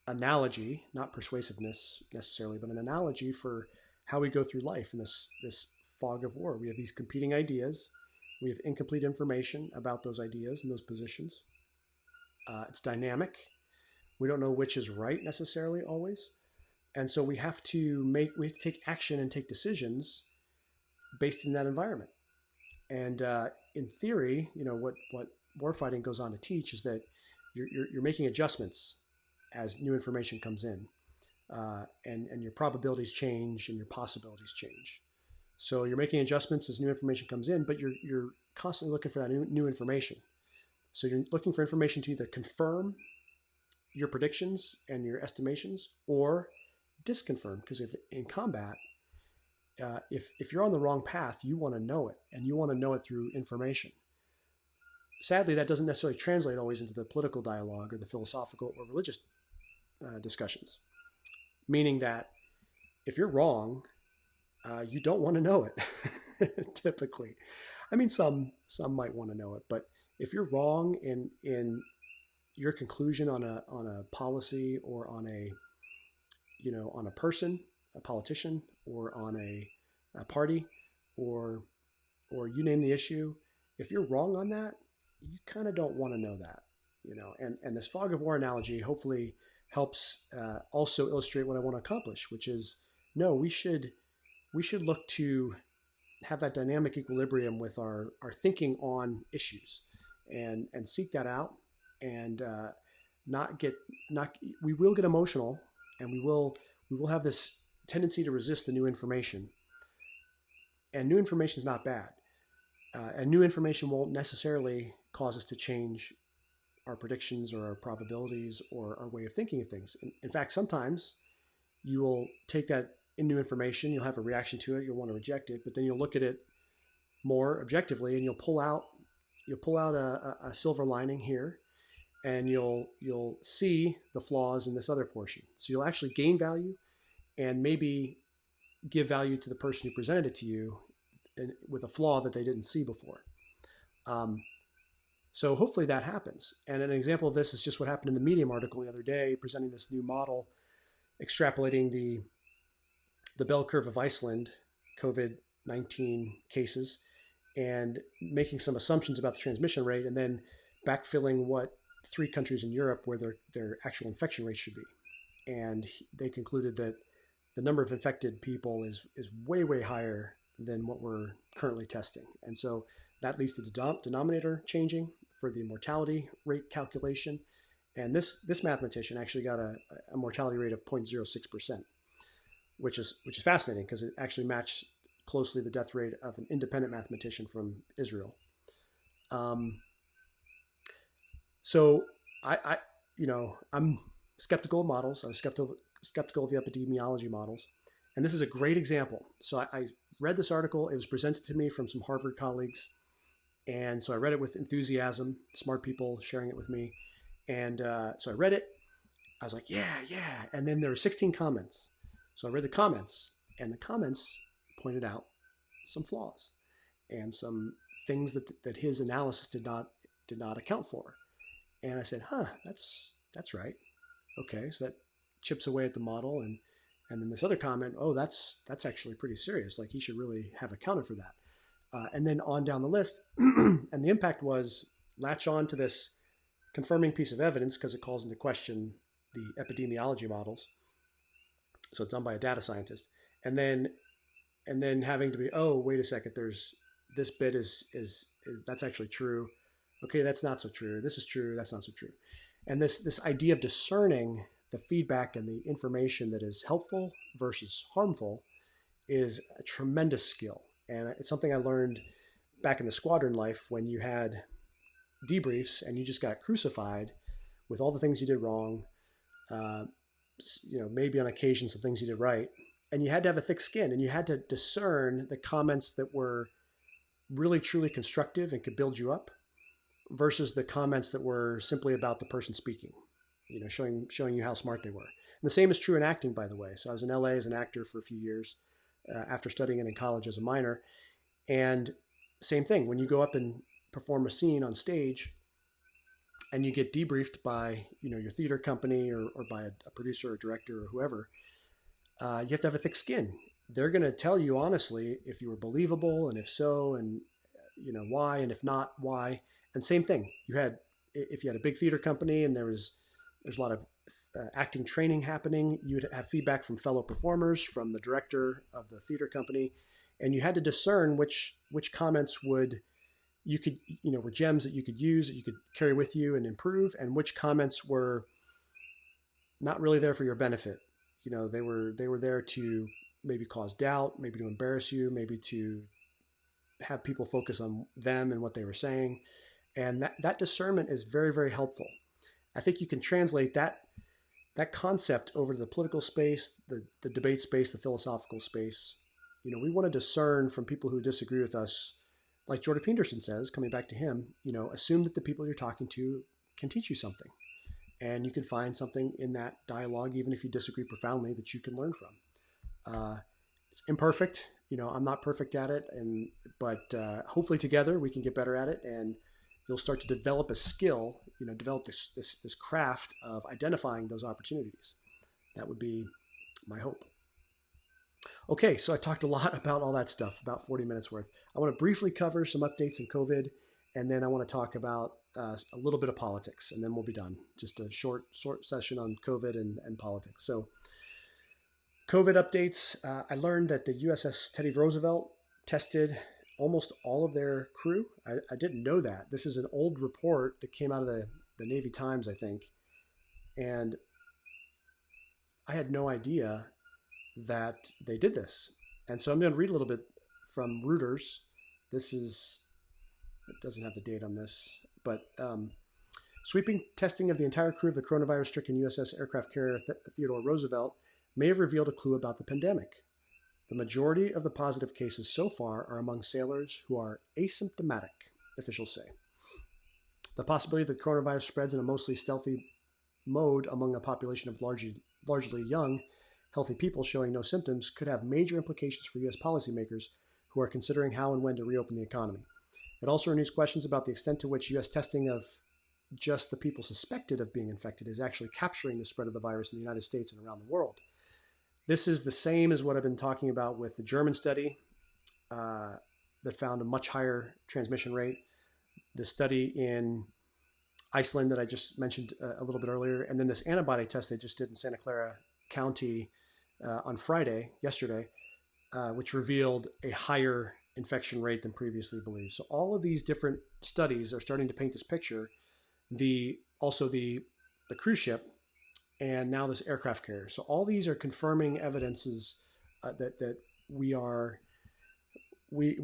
analogy, not persuasiveness necessarily, but an analogy for how we go through life in this fog of war. We have these competing ideas. We have incomplete information about those ideas and those positions. It's dynamic. We don't know which is right necessarily always. And so we have to take action and take decisions based in that environment. And in theory, what warfighting goes on to teach is that you're making adjustments as new information comes in, and your probabilities change and your possibilities change. So you're making adjustments as new information comes in, but you're constantly looking for that new information. So you're looking for information to either confirm your predictions and your estimations or disconfirm, because if in combat, if you're on the wrong path, you want to know it, and you want to know it through information. Sadly, that doesn't necessarily translate always into the political dialogue or the philosophical or religious discussions, meaning that if you're wrong, you don't want to know it. Typically, I mean, some might want to know it, but if you're wrong in your conclusion on a policy or on a person, a politician, or on a party, or you name the issue, if you're wrong on that, you kind of don't want to know that, and this fog of war analogy hopefully helps also illustrate what I want to accomplish, which is, no, we should look to have that dynamic equilibrium with our thinking on issues, and seek that out, and we will get emotional, and we will have this tendency to resist the new information. And new information is not bad. And new information won't necessarily cause us to change our predictions or our probabilities or our way of thinking of things. In fact, sometimes you will take that new information, you'll have a reaction to it, you'll want to reject it, but then you'll look at it more objectively, and you'll pull out a silver lining here, and you'll see the flaws in this other portion. So you'll actually gain value, and maybe give value to the person who presented it to you with a flaw that they didn't see before. So hopefully that happens. And an example of this is just what happened in the Medium article the other day, presenting this new model, extrapolating the bell curve of Iceland COVID-19 cases, and making some assumptions about the transmission rate, and then backfilling what 3 countries in Europe where their actual infection rate should be. And they concluded that the number of infected people is way, way higher than what we're currently testing. And so that leads to the denominator changing for the mortality rate calculation. And this mathematician actually got a mortality rate of 0.06%, which is fascinating, because it actually matched closely the death rate of an independent mathematician from Israel. So I'm skeptical of models. I'm skeptical of the epidemiology models. And this is a great example. So I read this article. It was presented to me from some Harvard colleagues. And so I read it with enthusiasm, smart people sharing it with me. And so I read it. I was like, yeah. And then there were 16 comments. So I read the comments, and the comments pointed out some flaws and some things that his analysis did not account for. And I said, that's right. Okay, so that chips away at the model. And then this other comment, that's actually pretty serious. Like, he should really have accounted for that. And then on down the list, and the impact was latch on to this confirming piece of evidence because it calls into question the epidemiology models. So it's done by a data scientist. And then and then having to be, oh, wait a second, there's this bit is that's actually true. Okay, that's not so true. This is true. That's not so true. And this idea of discerning the feedback and the information that is helpful versus harmful is a tremendous skill. And it's something I learned back in the squadron life when you had debriefs and you just got crucified with all the things you did wrong. Uh, maybe on occasion some things you did right, and you had to have a thick skin, and you had to discern the comments that were really truly constructive and could build you up versus the comments that were simply about the person speaking, showing you how smart they were. And the same is true in acting, by the way. So I was in LA as an actor for a few years after studying it in college as a minor. And same thing, when you go up and perform a scene on stage and you get debriefed by your theater company or by a producer or director or whoever, you have to have a thick skin. They're going to tell you honestly if you were believable, and if so, and why, and if not, why. And same thing, if you had a big theater company and there's a lot of acting training happening, you would have feedback from fellow performers, from the director of the theater company, and you had to discern which comments were gems that you could use, that you could carry with you and improve, and which comments were not really there for your benefit. They were there to maybe cause doubt, maybe to embarrass you, maybe to have people focus on them and what they were saying. And that discernment is very, very helpful. I think you can translate that concept over to the political space, the debate space, the philosophical space. We want to discern from people who disagree with us, like Jordan Peterson says, coming back to him, assume that the people you're talking to can teach you something. And you can find something in that dialogue, even if you disagree profoundly, that you can learn from. It's imperfect. I'm not perfect at it, but hopefully together we can get better at it, and you'll start to develop a skill, develop this craft of identifying those opportunities. That would be my hope. Okay, so I talked a lot about all that stuff, about 40 minutes worth. I want to briefly cover some updates on COVID, and then I want to talk about a little bit of politics, and then we'll be done. Just a short session on COVID and politics. So COVID updates. I learned that the USS Teddy Roosevelt tested almost all of their crew. I didn't know that. This is an old report that came out of the Navy Times, I think. And I had no idea that they did this. And so I'm going to read a little bit from Reuters. It doesn't have the date on this, but sweeping testing of the entire crew of the coronavirus-stricken USS aircraft carrier Theodore Roosevelt may have revealed a clue about the pandemic. The majority of the positive cases so far are among sailors who are asymptomatic, officials say. The possibility that coronavirus spreads in a mostly stealthy mode among a population of largely young, healthy people showing no symptoms could have major implications for U.S. policymakers who are considering how and when to reopen the economy. It also renews questions about the extent to which U.S. testing of just the people suspected of being infected is actually capturing the spread of the virus in the United States and around the world. This is the same as what I've been talking about with the German study that found a much higher transmission rate. The study in Iceland that I just mentioned a little bit earlier, and then this antibody test they just did in Santa Clara County on yesterday, which revealed a higher infection rate than previously believed. So all of these different studies are starting to paint this picture. Also the cruise ship, and now this aircraft carrier. So all these are confirming evidences that we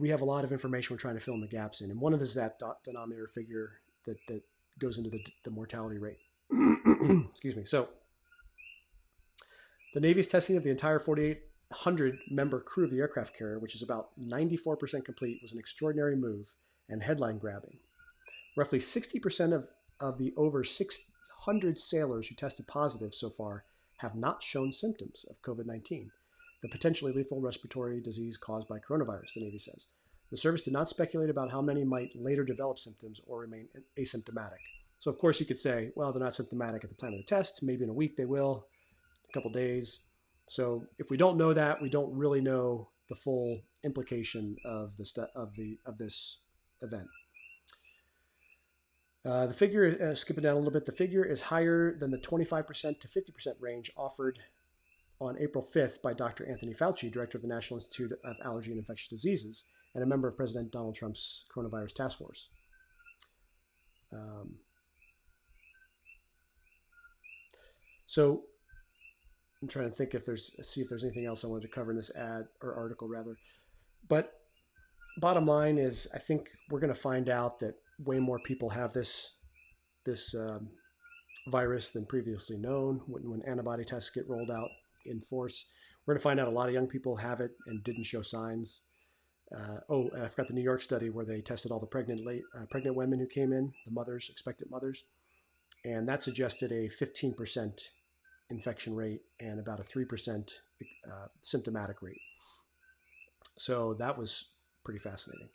have a lot of information we're trying to fill in the gaps in. And one of this is that denominator figure that goes into the mortality rate. Excuse me. So the Navy's testing of the entire 4,800 member crew of the aircraft carrier, which is about 94% complete, was an extraordinary move and headline grabbing. Roughly 60% of the over 600 sailors who tested positive so far have not shown symptoms of COVID-19, the potentially lethal respiratory disease caused by coronavirus, the Navy says. The service did not speculate about how many might later develop symptoms or remain asymptomatic. So, of course, you could say, well, they're not symptomatic at the time of the test. Maybe in a week they will, a couple days. So if we don't know that, we don't really know the full implication of this event. The figure, skipping down a little bit, the figure is higher than the 25% to 50% range offered on April 5th by Dr. Anthony Fauci, director of the National Institute of Allergy and Infectious Diseases, and a member of President Donald Trump's coronavirus task force. So I'm trying to think see if there's anything else I wanted to cover in this ad or article rather. But bottom line is, I think we're going to find out that way more people have this virus than previously known when antibody tests get rolled out in force. We're going to find out a lot of young people have it and didn't show signs. And I forgot the New York study where they tested all the pregnant women who came in, the mothers, expectant mothers, and that suggested a 15% infection rate and about a 3% symptomatic rate. So that was pretty fascinating.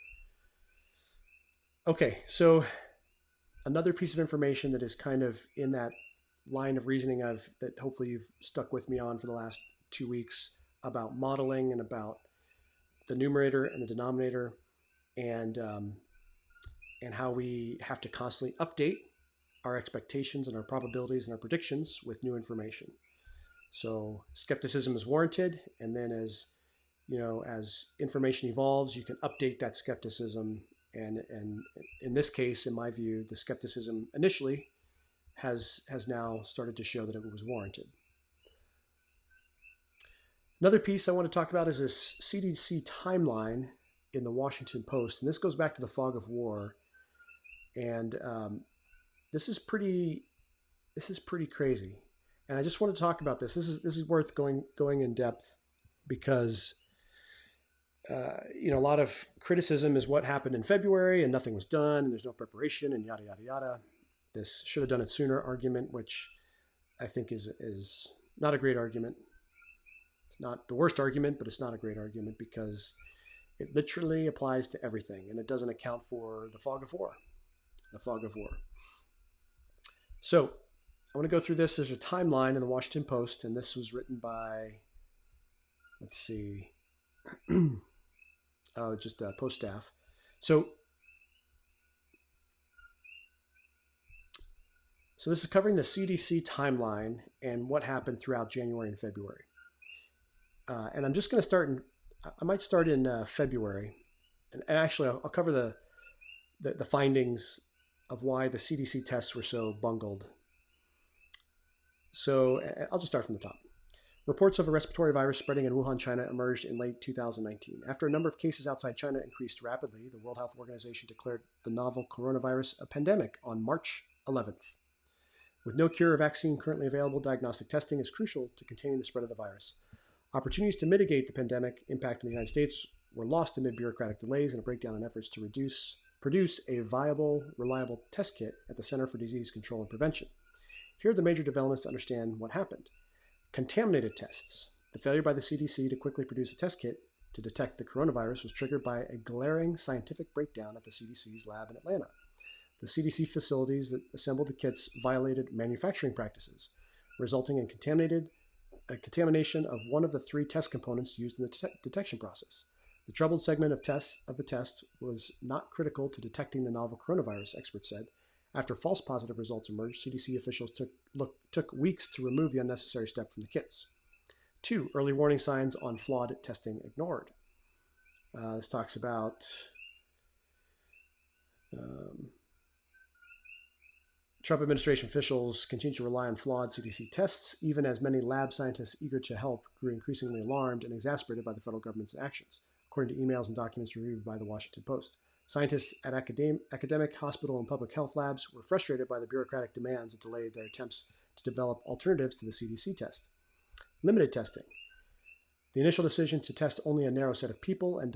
Okay, so another piece of information that is kind of in that line of reasoning that hopefully you've stuck with me on for the last 2 weeks about modeling and about the numerator and the denominator, and how we have to constantly update our expectations and our probabilities and our predictions with new information. So skepticism is warranted, and then as information evolves, you can update that skepticism. And in this case, in my view, the skepticism initially has now started to show that it was warranted. Another piece I want to talk about is this CDC timeline in the Washington Post, and this goes back to the fog of war. And this is pretty crazy. And I just want to talk about this. This is worth going in depth because a lot of criticism is what happened in February and nothing was done and there's no preparation and yada yada yada. This should have done it sooner argument, which I think is not a great argument. It's not the worst argument, but it's not a great argument because it literally applies to everything and it doesn't account for the fog of war. So I want to go through this. There's a timeline in the Washington Post, and this was written by, let's see, just Post staff. So this is covering the CDC timeline and what happened throughout January and February. And I'm just going to I might start in February. And actually, I'll cover the findings of why the CDC tests were so bungled. So I'll just start from the top. Reports of a respiratory virus spreading in Wuhan, China emerged in late 2019. After a number of cases outside China increased rapidly, the World Health Organization declared the novel coronavirus a pandemic on March 11th. With no cure or vaccine currently available, diagnostic testing is crucial to containing the spread of the virus. Opportunities to mitigate the pandemic impact in the United States were lost amid bureaucratic delays and a breakdown in efforts to produce a viable, reliable test kit at the Center for Disease Control and Prevention. Here are the major developments to understand what happened. Contaminated tests. The failure by the CDC to quickly produce a test kit to detect the coronavirus was triggered by a glaring scientific breakdown at the CDC's lab in Atlanta. The CDC facilities that assembled the kits violated manufacturing practices, resulting in contamination of one of the 3 test components used in the detection process. The troubled segment of the test was not critical to detecting the novel coronavirus, experts said. After false positive results emerged, CDC officials took weeks to remove the unnecessary step from the kits. 2, early warning signs on flawed testing ignored. This talks about Trump administration officials continue to rely on flawed CDC tests, even as many lab scientists eager to help grew increasingly alarmed and exasperated by the federal government's actions, according to emails and documents reviewed by the Washington Post. Scientists at academic, hospital, and public health labs were frustrated by the bureaucratic demands that delayed their attempts to develop alternatives to the CDC test. Limited testing. The initial decision to test only a narrow set of people and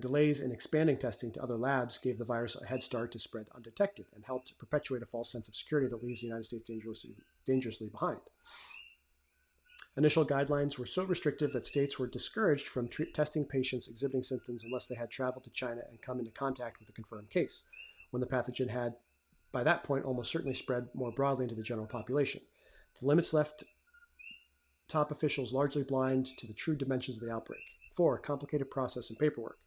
delays in expanding testing to other labs gave the virus a head start to spread undetected and helped perpetuate a false sense of security that leaves the United States dangerously behind. Initial guidelines were so restrictive that states were discouraged from testing patients exhibiting symptoms unless they had traveled to China and come into contact with a confirmed case, when the pathogen had, by that point, almost certainly spread more broadly into the general population. The limits left top officials largely blind to the true dimensions of the outbreak. 4, complicated process and paperwork.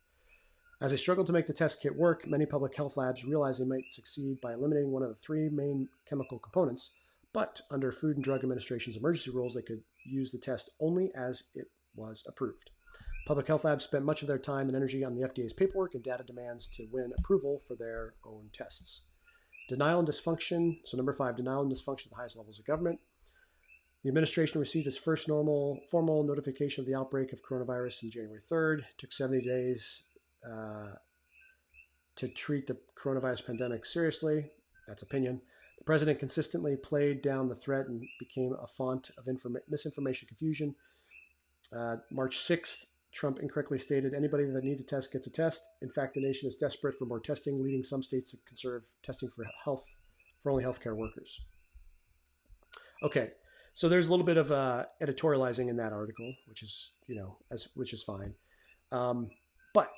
As they struggled to make the test kit work, many public health labs realized they might succeed by eliminating one of the 3 main chemical components, But under Food and Drug Administration's emergency rules, they could use the test only as it was approved. Public health labs spent much of their time and energy on the FDA's paperwork and data demands to win approval for their own tests. Denial and dysfunction. So number 5, denial and dysfunction at the highest levels of government. The administration received its first formal notification of the outbreak of coronavirus on January 3rd. It took 70 days to treat the coronavirus pandemic seriously. That's opinion. The president consistently played down the threat and became a font of misinformation confusion. March 6th, Trump incorrectly stated anybody that needs a test gets a test. In fact, the nation is desperate for more testing, leading some states to conserve testing for only healthcare workers. Okay, so there's a little bit of editorializing in that article, which is which is fine. But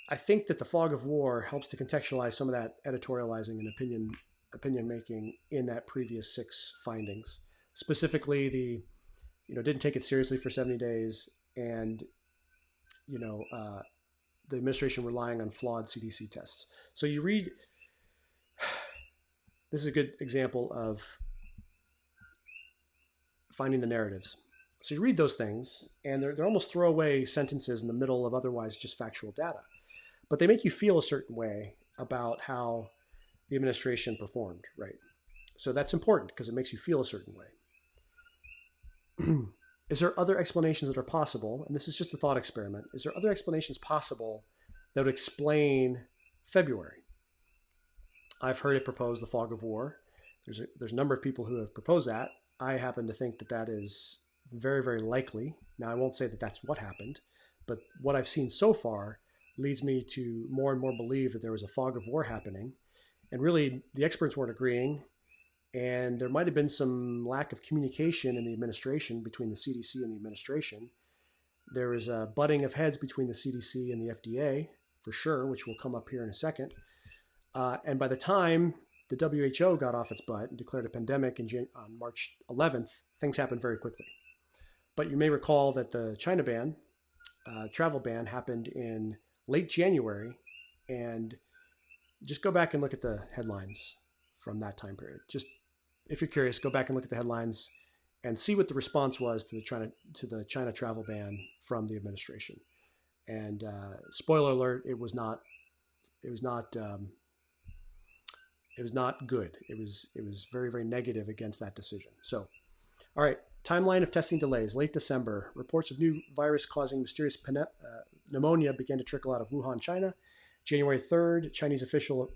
I think that the fog of war helps to contextualize some of that editorializing and opinion making in that previous 6 findings. Specifically, didn't take it seriously for 70 days, and the administration relying on flawed CDC tests. So you read, this is a good example of finding the narratives. So you read those things, and they're almost throwaway sentences in the middle of otherwise just factual data. But they make you feel a certain way about how the administration performed, right? So that's important because it makes you feel a certain way. Is there other explanations that are possible? And this is just a thought experiment. Is there other explanations possible that would explain February? I've heard it proposed, the fog of war. There's a number of people who have proposed that. I happen to think that that is very, very likely. Now, I won't say that that's what happened, but what I've seen so far leads me to more and more believe that there was a fog of war happening. And really, the experts weren't agreeing. And there might have been some lack of communication in the administration between the CDC and the administration. There is a butting of heads between the CDC and the FDA, for sure, which will come up here in a second. And by the time the WHO got off its butt and declared a pandemic on March 11th, things happened very quickly. But you may recall that the China ban, travel ban, happened in late January. And just go back and look at the headlines from that time period. Just if you're curious, go back and look at the headlines and see what the response was to the China travel ban from the administration. And spoiler alert, it was not good. It was very, very negative against that decision. So, all right, timeline of testing delays. Late December, reports of new virus causing mysterious pneumonia began to trickle out of Wuhan, China. January 3rd, Chinese official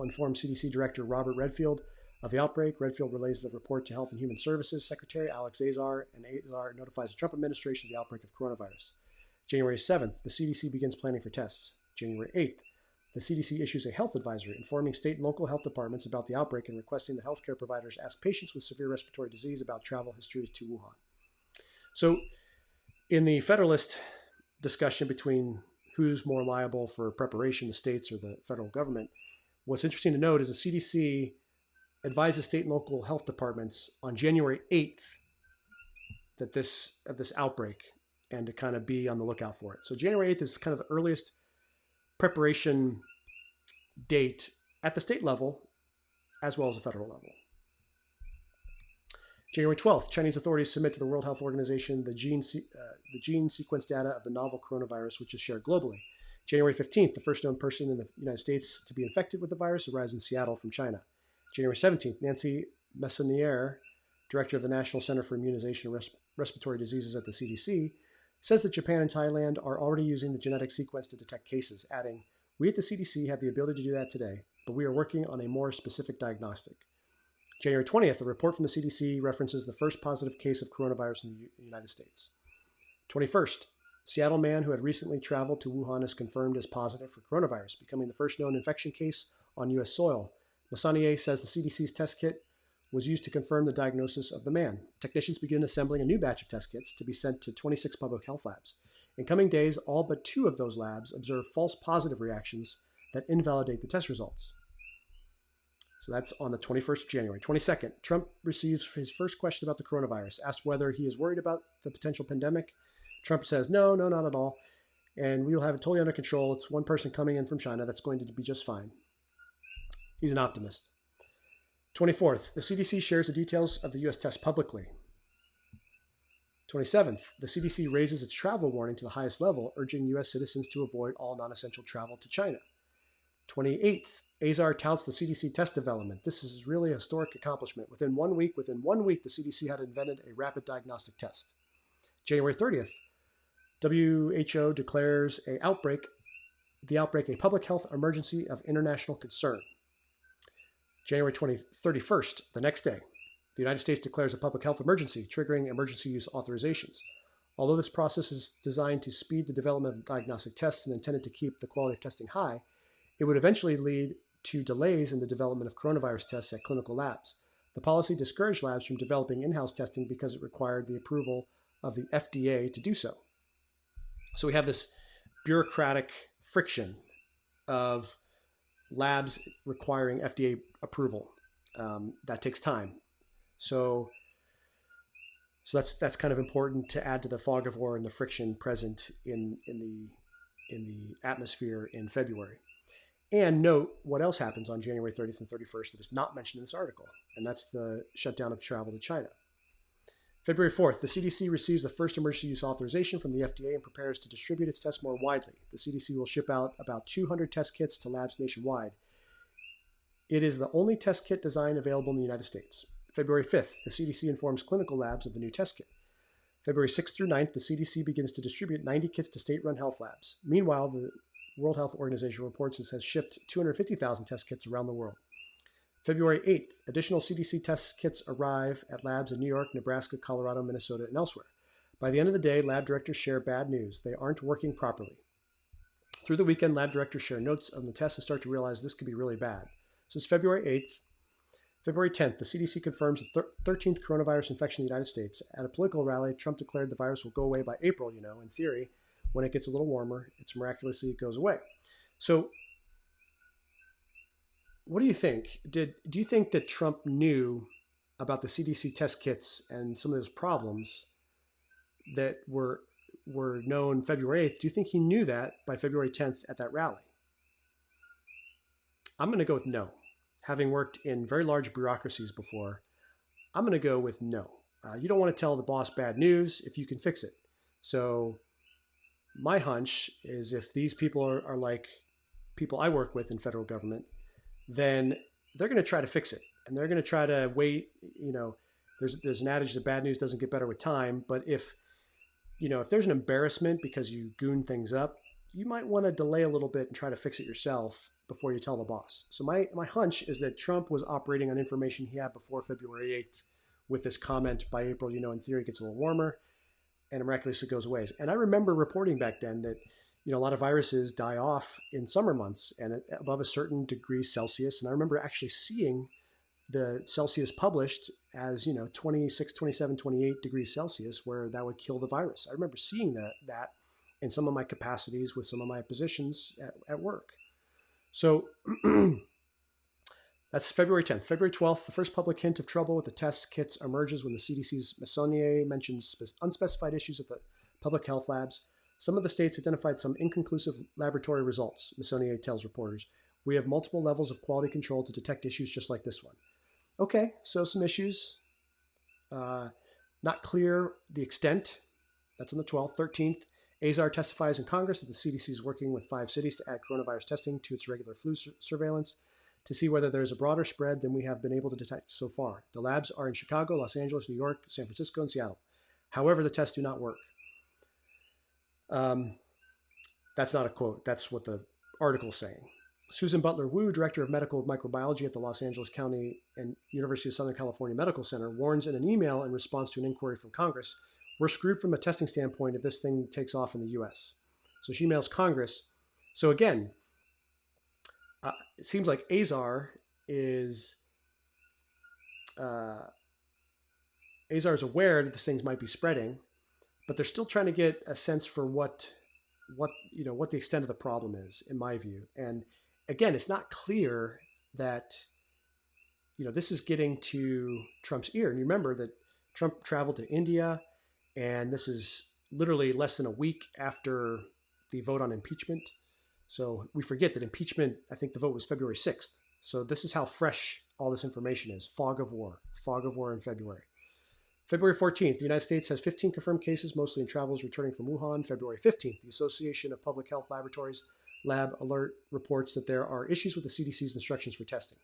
informed CDC Director Robert Redfield of the outbreak. Redfield relays the report to Health and Human Services Secretary Alex Azar, and Azar notifies the Trump administration of the outbreak of coronavirus. January 7th, the CDC begins planning for tests. January 8th, the CDC issues a health advisory informing state and local health departments about the outbreak and requesting that healthcare providers ask patients with severe respiratory disease about travel histories to Wuhan. So in the Federalist discussion between who's more liable for preparation, the states or the federal government, what's interesting to note is the CDC advises state and local health departments on January 8th of this outbreak and to kind of be on the lookout for it. So January 8th is kind of the earliest preparation date at the state level as well as the federal level. January 12th, Chinese authorities submit to the World Health Organization the gene sequence data of the novel coronavirus, which is shared globally. January 15th, the first known person in the United States to be infected with the virus arrives in Seattle from China. January 17th, Nancy Messonnier, director of the National Center for Immunization and Respiratory Diseases at the CDC, says that Japan and Thailand are already using the genetic sequence to detect cases, adding, "We at the CDC have the ability to do that today, but we are working on a more specific diagnostic." January 20th, a report from the CDC references the first positive case of coronavirus in the United States. 21st, Seattle man who had recently traveled to Wuhan is confirmed as positive for coronavirus, becoming the first known infection case on U.S. soil. Messonnier says the CDC's test kit was used to confirm the diagnosis of the man. Technicians begin assembling a new batch of test kits to be sent to 26 public health labs. In coming days, all but 2 of those labs observe false positive reactions that invalidate the test results. So that's on the 21st of January. 22nd, Trump receives his first question about the coronavirus, asked whether he is worried about the potential pandemic. Trump says, no, not at all. And we will have it totally under control. It's one person coming in from China that's going to be just fine. He's an optimist. 24th, the CDC shares the details of the US test publicly. 27th, the CDC raises its travel warning to the highest level, urging US citizens to avoid all non-essential travel to China. 28th, Azar touts the CDC test development. This is really a historic accomplishment. Within one week, the CDC had invented a rapid diagnostic test. January 30th, WHO declares the outbreak a public health emergency of international concern. January 31st, the next day, the United States declares a public health emergency, triggering emergency use authorizations. Although this process is designed to speed the development of diagnostic tests and intended to keep the quality of testing high, it would eventually lead to delays in the development of coronavirus tests at clinical labs. The policy discouraged labs from developing in-house testing because it required the approval of the FDA to do so. So we have this bureaucratic friction of labs requiring FDA approval. That takes time. So that's kind of important to add to the fog of war and the friction present in the atmosphere in February. And note what else happens on January 30th and 31st that is not mentioned in this article, and that's the shutdown of travel to China. February 4th, the CDC receives the first emergency use authorization from the FDA and prepares to distribute its tests more widely. The CDC will ship out about 200 test kits to labs nationwide. It is the only test kit design available in the United States. February 5th, the CDC informs clinical labs of the new test kit. February 6th through 9th, the CDC begins to distribute 90 kits to state-run health labs. Meanwhile, the World Health Organization reports it has shipped 250,000 test kits around the world. February 8th, additional CDC test kits arrive at labs in New York, Nebraska, Colorado, Minnesota, and elsewhere. By the end of the day, lab directors share bad news. They aren't working properly. Through the weekend, lab directors share notes on the tests and start to realize this could be really bad. Since February 8th, February 10th, the CDC confirms the 13th coronavirus infection in the United States. At a political rally, Trump declared the virus will go away by April, in theory. When it gets a little warmer, it goes away. So what do you think? Do you think that Trump knew about the CDC test kits and some of those problems that were known February 8th? Do you think he knew that by February 10th at that rally? I'm going to go with no. Having worked in very large bureaucracies before, I'm going to go with no. You don't want to tell the boss bad news if you can fix it. So my hunch is if these people are like people I work with in federal government, then they're going to try to fix it. And they're going to try to wait. There's an adage that bad news doesn't get better with time. But if there's an embarrassment because you goon things up, you might want to delay a little bit and try to fix it yourself before you tell the boss. So my hunch is that Trump was operating on information he had before February 8th with this comment by April, in theory it gets a little warmer and miraculously goes away. And I remember reporting back then that, a lot of viruses die off in summer months and above a certain degree Celsius. And I remember actually seeing the Celsius published as, 26, 27, 28 degrees Celsius, where that would kill the virus. I remember seeing that in some of my capacities with some of my positions at work. So that's February 10th. February 12th, the first public hint of trouble with the test kits emerges when the CDC's Messonnier mentions unspecified issues at the public health labs. Some of the states identified some inconclusive laboratory results, Messonnier tells reporters. We have multiple levels of quality control to detect issues just like this one. Okay, so some issues. Not clear the extent. That's on the 12th. 13th, Azar testifies in Congress that the CDC is working with 5 cities to add coronavirus testing to its regular flu surveillance to see whether there is a broader spread than we have been able to detect so far. The labs are in Chicago, Los Angeles, New York, San Francisco, and Seattle. However, the tests do not work. That's not a quote. That's what the article's saying. Susan Butler Wu, director of medical microbiology at the Los Angeles County and University of Southern California Medical Center, warns in an email in response to an inquiry from Congress, we're screwed from a testing standpoint if this thing takes off in the US. So she emails Congress. So again, it seems like Azar is aware that this thing might be spreading, but they're still trying to get a sense for what the extent of the problem is, in my view. And again, it's not clear that this is getting to Trump's ear. And you remember that Trump traveled to India, and this is literally less than a week after the vote on impeachment. So we forget that impeachment, I think the vote was February 6th. So this is how fresh all this information is. Fog of war in February. February 14th, the United States has 15 confirmed cases, mostly in travelers returning from Wuhan. February 15th, the Association of Public Health Laboratories Lab Alert reports that there are issues with the CDC's instructions for testing.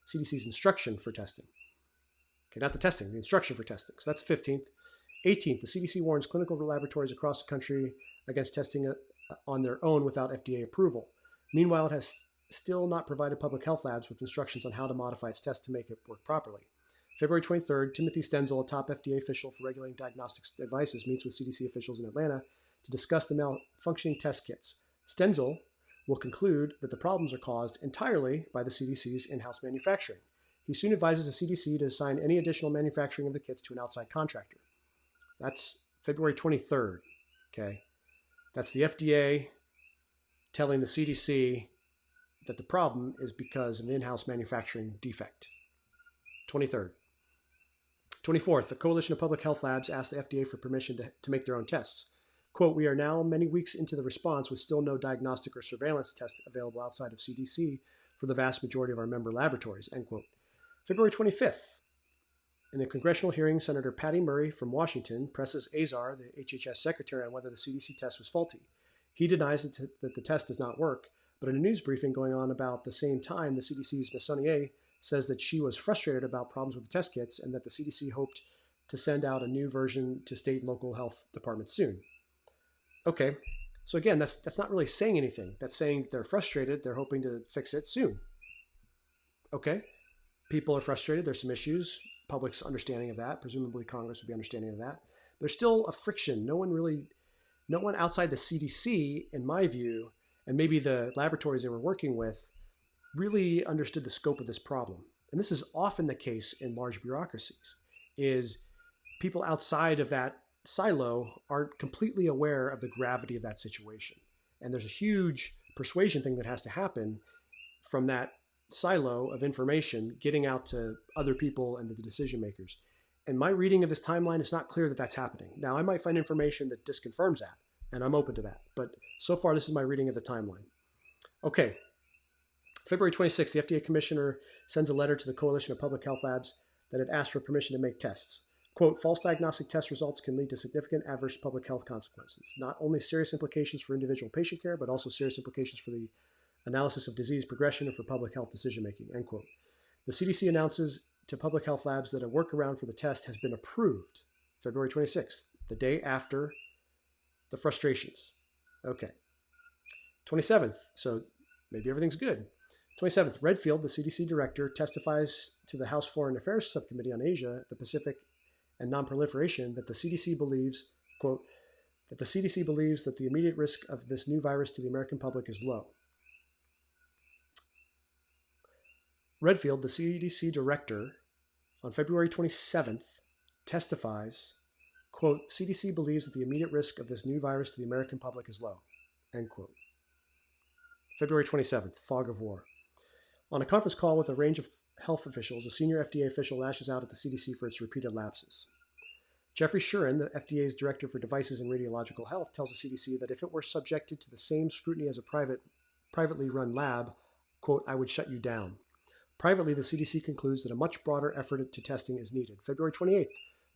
CDC's instruction for testing. Okay, not the testing, the instruction for testing. So that's 15th. 18th, the CDC warns clinical laboratories across the country against testing on their own without FDA approval. Meanwhile, it has still not provided public health labs with instructions on how to modify its test to make it work properly. February 23rd, Timothy Stenzel, a top FDA official for regulating diagnostics devices, meets with CDC officials in Atlanta to discuss the malfunctioning test kits. Stenzel will conclude that the problems are caused entirely by the CDC's in-house manufacturing. He soon advises the CDC to assign any additional manufacturing of the kits to an outside contractor. That's February 23rd, okay? That's the FDA telling the CDC that the problem is because of an in-house manufacturing defect. 23rd. 24th, the Coalition of Public Health Labs asked the FDA for permission to make their own tests. Quote, we are now many weeks into the response with still no diagnostic or surveillance tests available outside of CDC for the vast majority of our member laboratories, end quote. February 25th, in a congressional hearing, Senator Patty Murray from Washington presses Azar, the HHS secretary, on whether the CDC test was faulty. He denies that the test does not work, but in a news briefing going on about the same time, the CDC's Messonnier says that she was frustrated about problems with the test kits and that the CDC hoped to send out a new version to state and local health departments soon. Okay, so again, that's not really saying anything. That's saying they're frustrated. They're hoping to fix it soon. Okay, people are frustrated. There's some issues. Public's understanding of that. Presumably Congress would be understanding of that. There's still a friction. No one outside the CDC, in my view, and maybe the laboratories they were working with, really understood the scope of this problem. And this is often the case in large bureaucracies, is people outside of that silo aren't completely aware of the gravity of that situation. And there's a huge persuasion thing that has to happen from that silo of information getting out to other people and the decision makers. And my reading of this timeline is not clear that that's happening. Now, I might find information that disconfirms that, and I'm open to that. But so far, this is my reading of the timeline. Okay. February 26th, the FDA commissioner sends a letter to the Coalition of Public Health Labs that had asked for permission to make tests. Quote, false diagnostic test results can lead to significant adverse public health consequences, not only serious implications for individual patient care, but also serious implications for the analysis of disease progression and for public health decision-making, end quote. The CDC announces to public health labs that a workaround for the test has been approved, February 26th, the day after the frustrations. Okay. 27th, so maybe everything's good. 27th, Redfield, the CDC director, testifies to the House Foreign Affairs Subcommittee on Asia, the Pacific, and Nonproliferation that the CDC believes, quote, that the CDC believes that the immediate risk of this new virus to the American public is low. Redfield, the CDC director, on February 27th, testifies, quote, CDC believes that the immediate risk of this new virus to the American public is low, end quote. February 27th, fog of war. On a conference call with a range of health officials, a senior FDA official lashes out at the CDC for its repeated lapses. Jeffrey Shuren, the FDA's director for devices and radiological health, tells the CDC that if it were subjected to the same scrutiny as a privately run lab, quote, I would shut you down. Privately, the CDC concludes that a much broader effort to testing is needed. February 28th,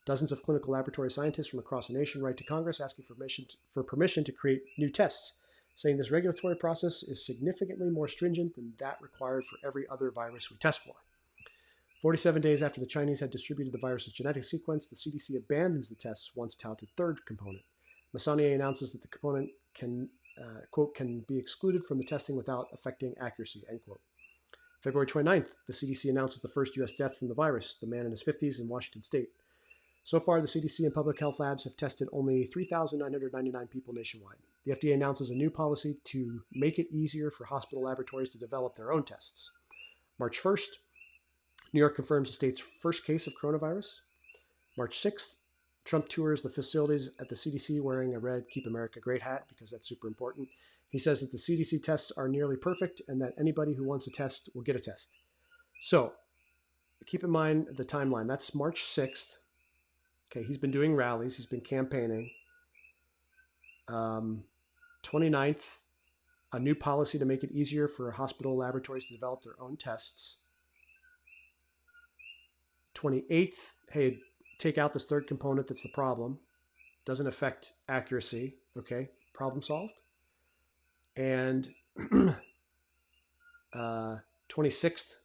dozens of clinical laboratory scientists from across the nation write to Congress asking for permission to create new tests, saying this regulatory process is significantly more stringent than that required for every other virus we test for. 47 days after the Chinese had distributed the virus's genetic sequence, the CDC abandons the test's once touted third component. Messonnier announces that the component can, quote, can be excluded from the testing without affecting accuracy, end quote. February 29th, the CDC announces the first U.S. death from the virus, the man in his 50s in Washington state. So far, the CDC and public health labs have tested only 3,999 people nationwide. The FDA announces a new policy to make it easier for hospital laboratories to develop their own tests. March 1st, New York confirms the state's first case of coronavirus. March 6th, Trump tours the facilities at the CDC wearing a red Keep America Great hat because that's super important. He says that the CDC tests are nearly perfect and that anybody who wants a test will get a test. So keep in mind the timeline. That's March 6th. Okay, he's been doing rallies. He's been campaigning. 29th, a new policy to make it easier for hospital laboratories to develop their own tests. 28th, hey, take out this third component that's the problem. Doesn't affect accuracy. Okay, problem solved. And 26th,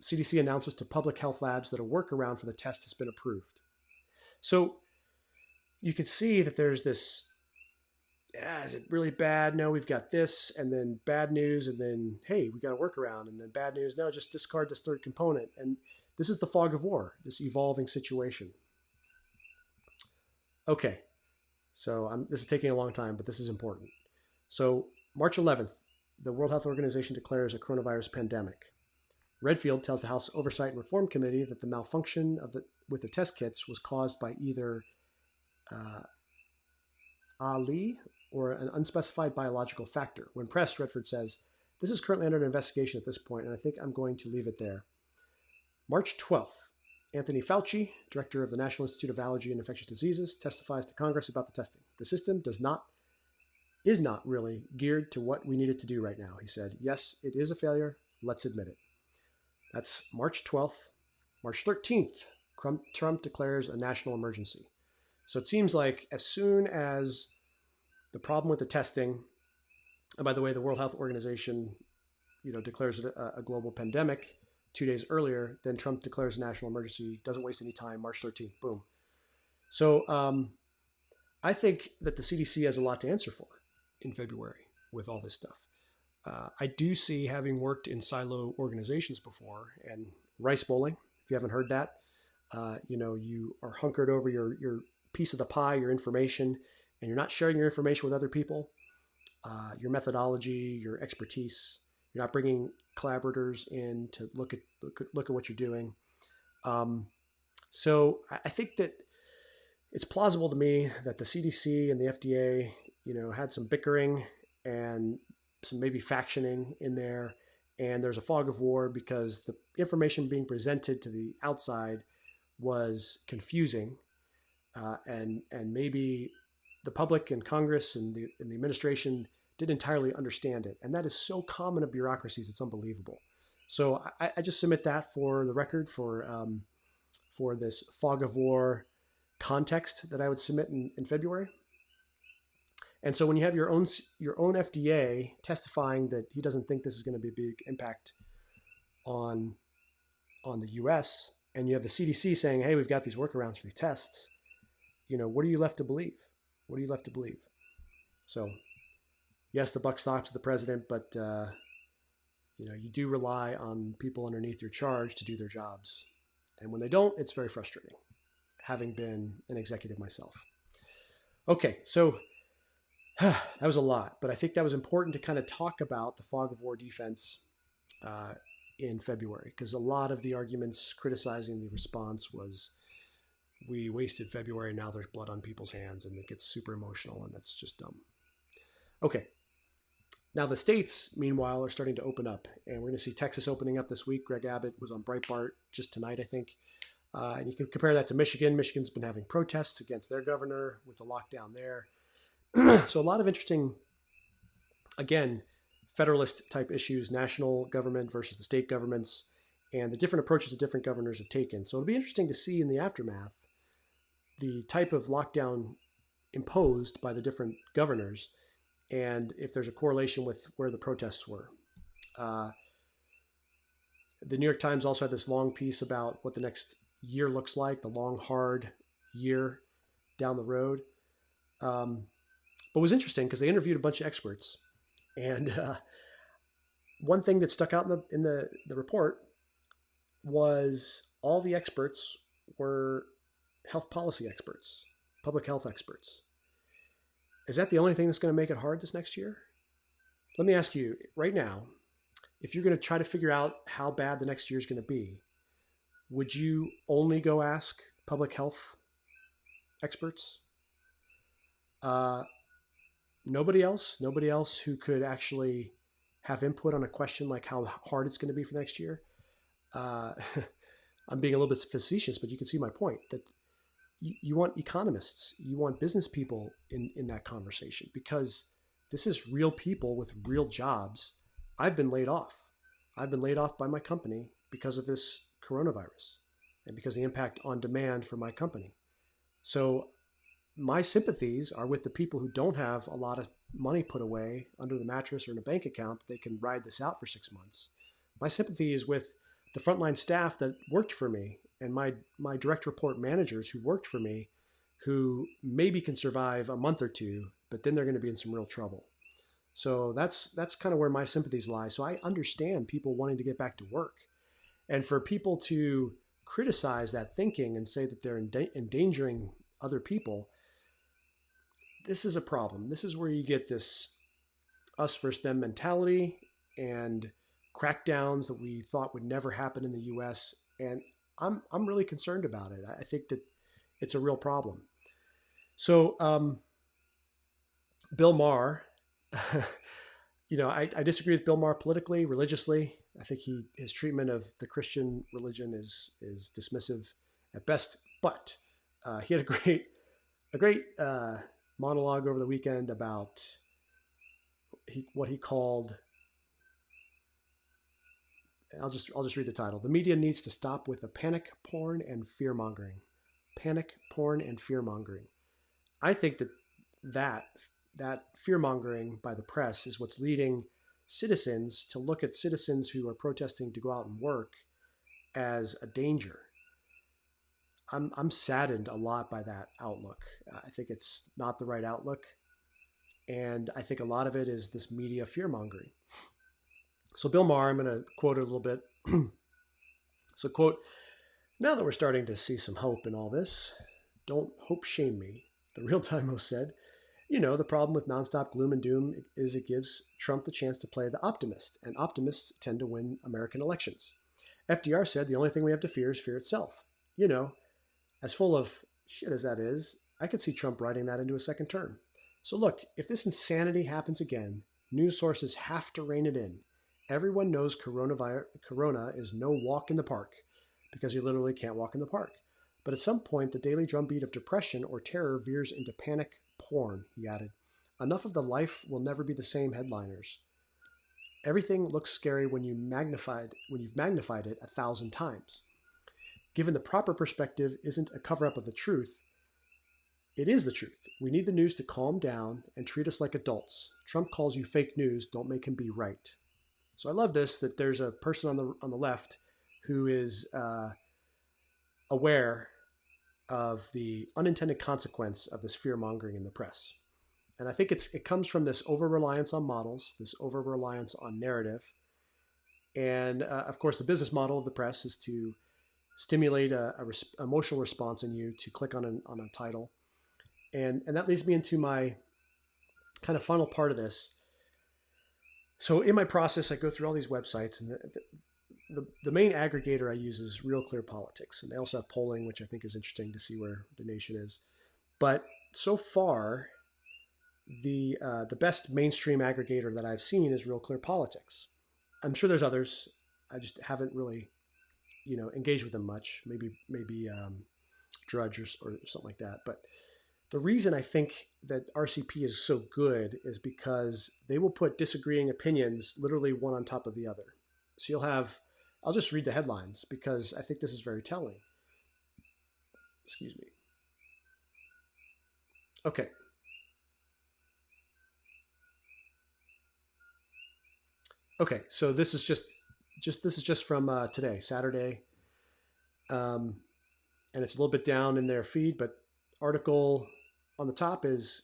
CDC announces to public health labs that a workaround for the test has been approved. So you can see that there's this, is it really bad? No, we've got this, and then bad news, and then, hey, we got a workaround, and then bad news, no, just discard this third component. And this is the fog of war, this evolving situation. Okay, so this is taking a long time, but this is important. So March 11th, the World Health Organization declares a coronavirus pandemic. Redfield tells the House Oversight and Reform Committee that the malfunction with the test kits was caused by either Ali or an unspecified biological factor. When pressed, Redfield says, "This is currently under investigation at this point, and I think I'm going to leave it there." March 12th, Anthony Fauci, director of the National Institute of Allergy and Infectious Diseases, testifies to Congress about the testing. "The system is not really geared to what we need it to do right now," he said. "Yes, it is a failure. Let's admit it." That's March 12th. March 13th, Trump declares a national emergency. So it seems like as soon as the problem with the testing, and by the way, the World Health Organization, declares it a global pandemic 2 days earlier, then Trump declares a national emergency, doesn't waste any time, March 13th, boom. So I think that the CDC has a lot to answer for in February with all this stuff. I do see, having worked in silo organizations before, and rice bowling, if you haven't heard that, you are hunkered over your piece of the pie, your information, and you're not sharing your information with other people, your methodology, your expertise. You're not bringing collaborators in to look at what you're doing. So I think that it's plausible to me that the CDC and the FDA, had some bickering and some maybe factioning in there, and there's a fog of war because the information being presented to the outside was confusing, and maybe the public and Congress and the administration didn't entirely understand it, and that is so common of bureaucracies, it's unbelievable. So I just submit that for the record for this fog of war context that I would submit in February. And so when you have your own FDA testifying that he doesn't think this is going to be a big impact on the U.S., and you have the CDC saying, hey, we've got these workarounds for these tests, what are you left to believe? What are you left to believe? So yes, the buck stops at the president, but you do rely on people underneath your charge to do their jobs. And when they don't, it's very frustrating, having been an executive myself. Okay, so that was a lot, but I think that was important to kind of talk about the fog of war defense in February, because a lot of the arguments criticizing the response was, we wasted February, now there's blood on people's hands, and it gets super emotional, and that's just dumb. Okay. Now the states, meanwhile, are starting to open up, and we're going to see Texas opening up this week. Greg Abbott was on Breitbart just tonight, I think. And you can compare that to Michigan. Michigan's been having protests against their governor with the lockdown there. So a lot of interesting, again, federalist type issues, national government versus the state governments, and the different approaches that different governors have taken. So it'll be interesting to see in the aftermath the type of lockdown imposed by the different governors, and if there's a correlation with where the protests were. The New York Times also had this long piece about what the next year looks like, the long, hard year down the road. But it was interesting because they interviewed a bunch of experts. And one thing that stuck out in the report was all the experts were health policy experts, public health experts. Is that the only thing that's going to make it hard this next year? Let me ask you right now, if you're going to try to figure out how bad the next year is going to be, would you only go ask public health experts? Nobody else who could actually have input on a question like how hard it's going to be for next year. I'm being a little bit facetious, but you can see my point that you want economists, you want business people in that conversation, because this is real people with real jobs. I've been laid off. I've been laid off by my company because of this coronavirus and because of the impact on demand for my company. So my sympathies are with the people who don't have a lot of money put away under the mattress or in a bank account that they can ride this out for 6 months. My sympathy is with the frontline staff that worked for me and my direct report managers who worked for me, who maybe can survive a month or two, but then they're going to be in some real trouble. So that's kind of where my sympathies lie. So I understand people wanting to get back to work. And for people to criticize that thinking and say that they're endangering other people, this is a problem. This is where you get this us versus them mentality and crackdowns that we thought would never happen in the US. And I'm really concerned about it. I think that it's a real problem. So Bill Maher, I disagree with Bill Maher politically, religiously. I think his treatment of the Christian religion is dismissive at best. But he had a great monologue over the weekend about what he called. I'll just read the title. The media needs to stop with the panic porn and fear mongering. Panic porn and fear mongering. I think that fear mongering by the press is what's leading citizens to look at citizens who are protesting to go out and work as a danger. I'm saddened a lot by that outlook. I think it's not the right outlook. And I think a lot of it is this media fear mongering. So Bill Maher, I'm going to quote it a little bit. So quote, now that we're starting to see some hope in all this, don't hope shame me, the Real-Time host said. The problem with nonstop gloom and doom is it gives Trump the chance to play the optimist, and optimists tend to win American elections. FDR said the only thing we have to fear is fear itself. As full of shit as that is, I could see Trump writing that into a second term. So look, if this insanity happens again, news sources have to rein it in. Everyone knows corona is no walk in the park, because you literally can't walk in the park. But at some point, the daily drumbeat of depression or terror veers into panic porn, he added. Enough of the life will never be the same headliners. Everything looks scary when you've magnified it 1,000 times. Given the proper perspective isn't a cover-up of the truth, it is the truth. We need the news to calm down and treat us like adults. Trump calls you fake news, don't make him be right. So I love this, that there's a person on the left who is aware of the unintended consequence of this fear-mongering in the press. And I think it comes from this over-reliance on models, this over-reliance on narrative. And of course, the business model of the press is to stimulate a emotional response in you to click on a title. And that leads me into my kind of final part of this. So in my process, I go through all these websites, and the main aggregator I use is Real Clear Politics. And they also have polling, which I think is interesting to see where the nation is. But so far, the best mainstream aggregator that I've seen is Real Clear Politics. I'm sure there's others. I just haven't really, engaged with them much. Maybe Drudge or something like that. But the reason I think that RCP is so good is because they will put disagreeing opinions literally one on top of the other. So you'll have, I'll just read the headlines because I think this is very telling. Excuse me. Okay. Okay, so this is just from today, Saturday, and it's a little bit down in their feed, but article on the top is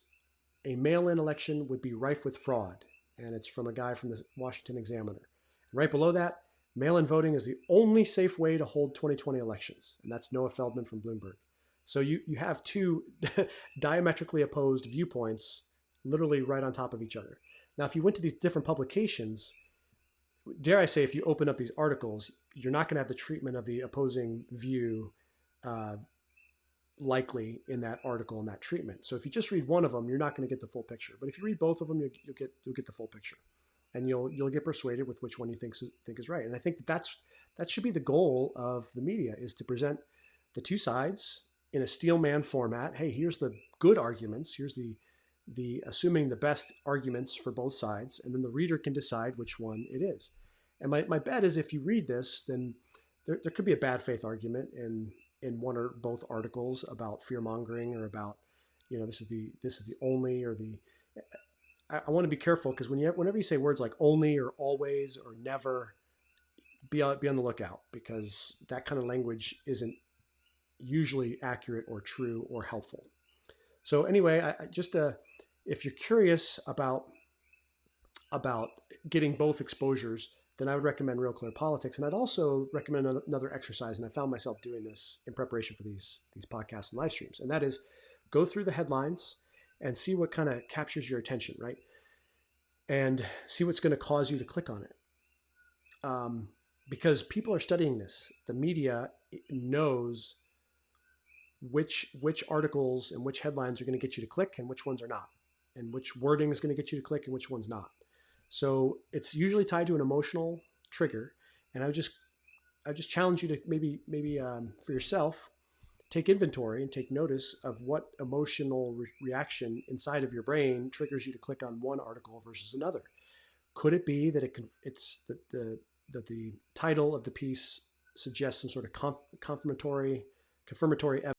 a mail-in election would be rife with fraud, and it's from a guy from the Washington Examiner. Right below that, mail-in voting is the only safe way to hold 2020 elections, and that's Noah Feldman from Bloomberg. So you have two diametrically opposed viewpoints literally right on top of each other. Now, if you went to these different publications, dare I say, if you open up these articles, you're not going to have the treatment of the opposing view likely in that article and that treatment. So if you just read one of them, you're not going to get the full picture. But if you read both of them, you'll get the full picture, and you'll get persuaded with which one you think is right. And I think that should be the goal of the media, is to present the two sides in a steel man format. Hey, here's the good arguments. Here's the assuming the best arguments for both sides, and then the reader can decide which one it is. And my bet is if you read this, then there could be a bad faith argument in one or both articles about fear mongering or about, this is the only or the. I want to be careful because whenever you say words like only or always or never, be on the lookout, because that kind of language isn't usually accurate or true or helpful. So anyway, if you're curious about getting both exposures, then I would recommend Real Clear Politics. And I'd also recommend another exercise, and I found myself doing this in preparation for these podcasts and live streams, and that is go through the headlines and see what kind of captures your attention, right? And see what's going to cause you to click on it. Because people are studying this. The media knows which articles and which headlines are going to get you to click and which ones are not, and which wording is going to get you to click and which one's not. So it's usually tied to an emotional trigger, and I just challenge you to maybe for yourself take inventory and take notice of what emotional reaction inside of your brain triggers you to click on one article versus another. Could it be that it's that the title of the piece suggests some sort of confirmatory evidence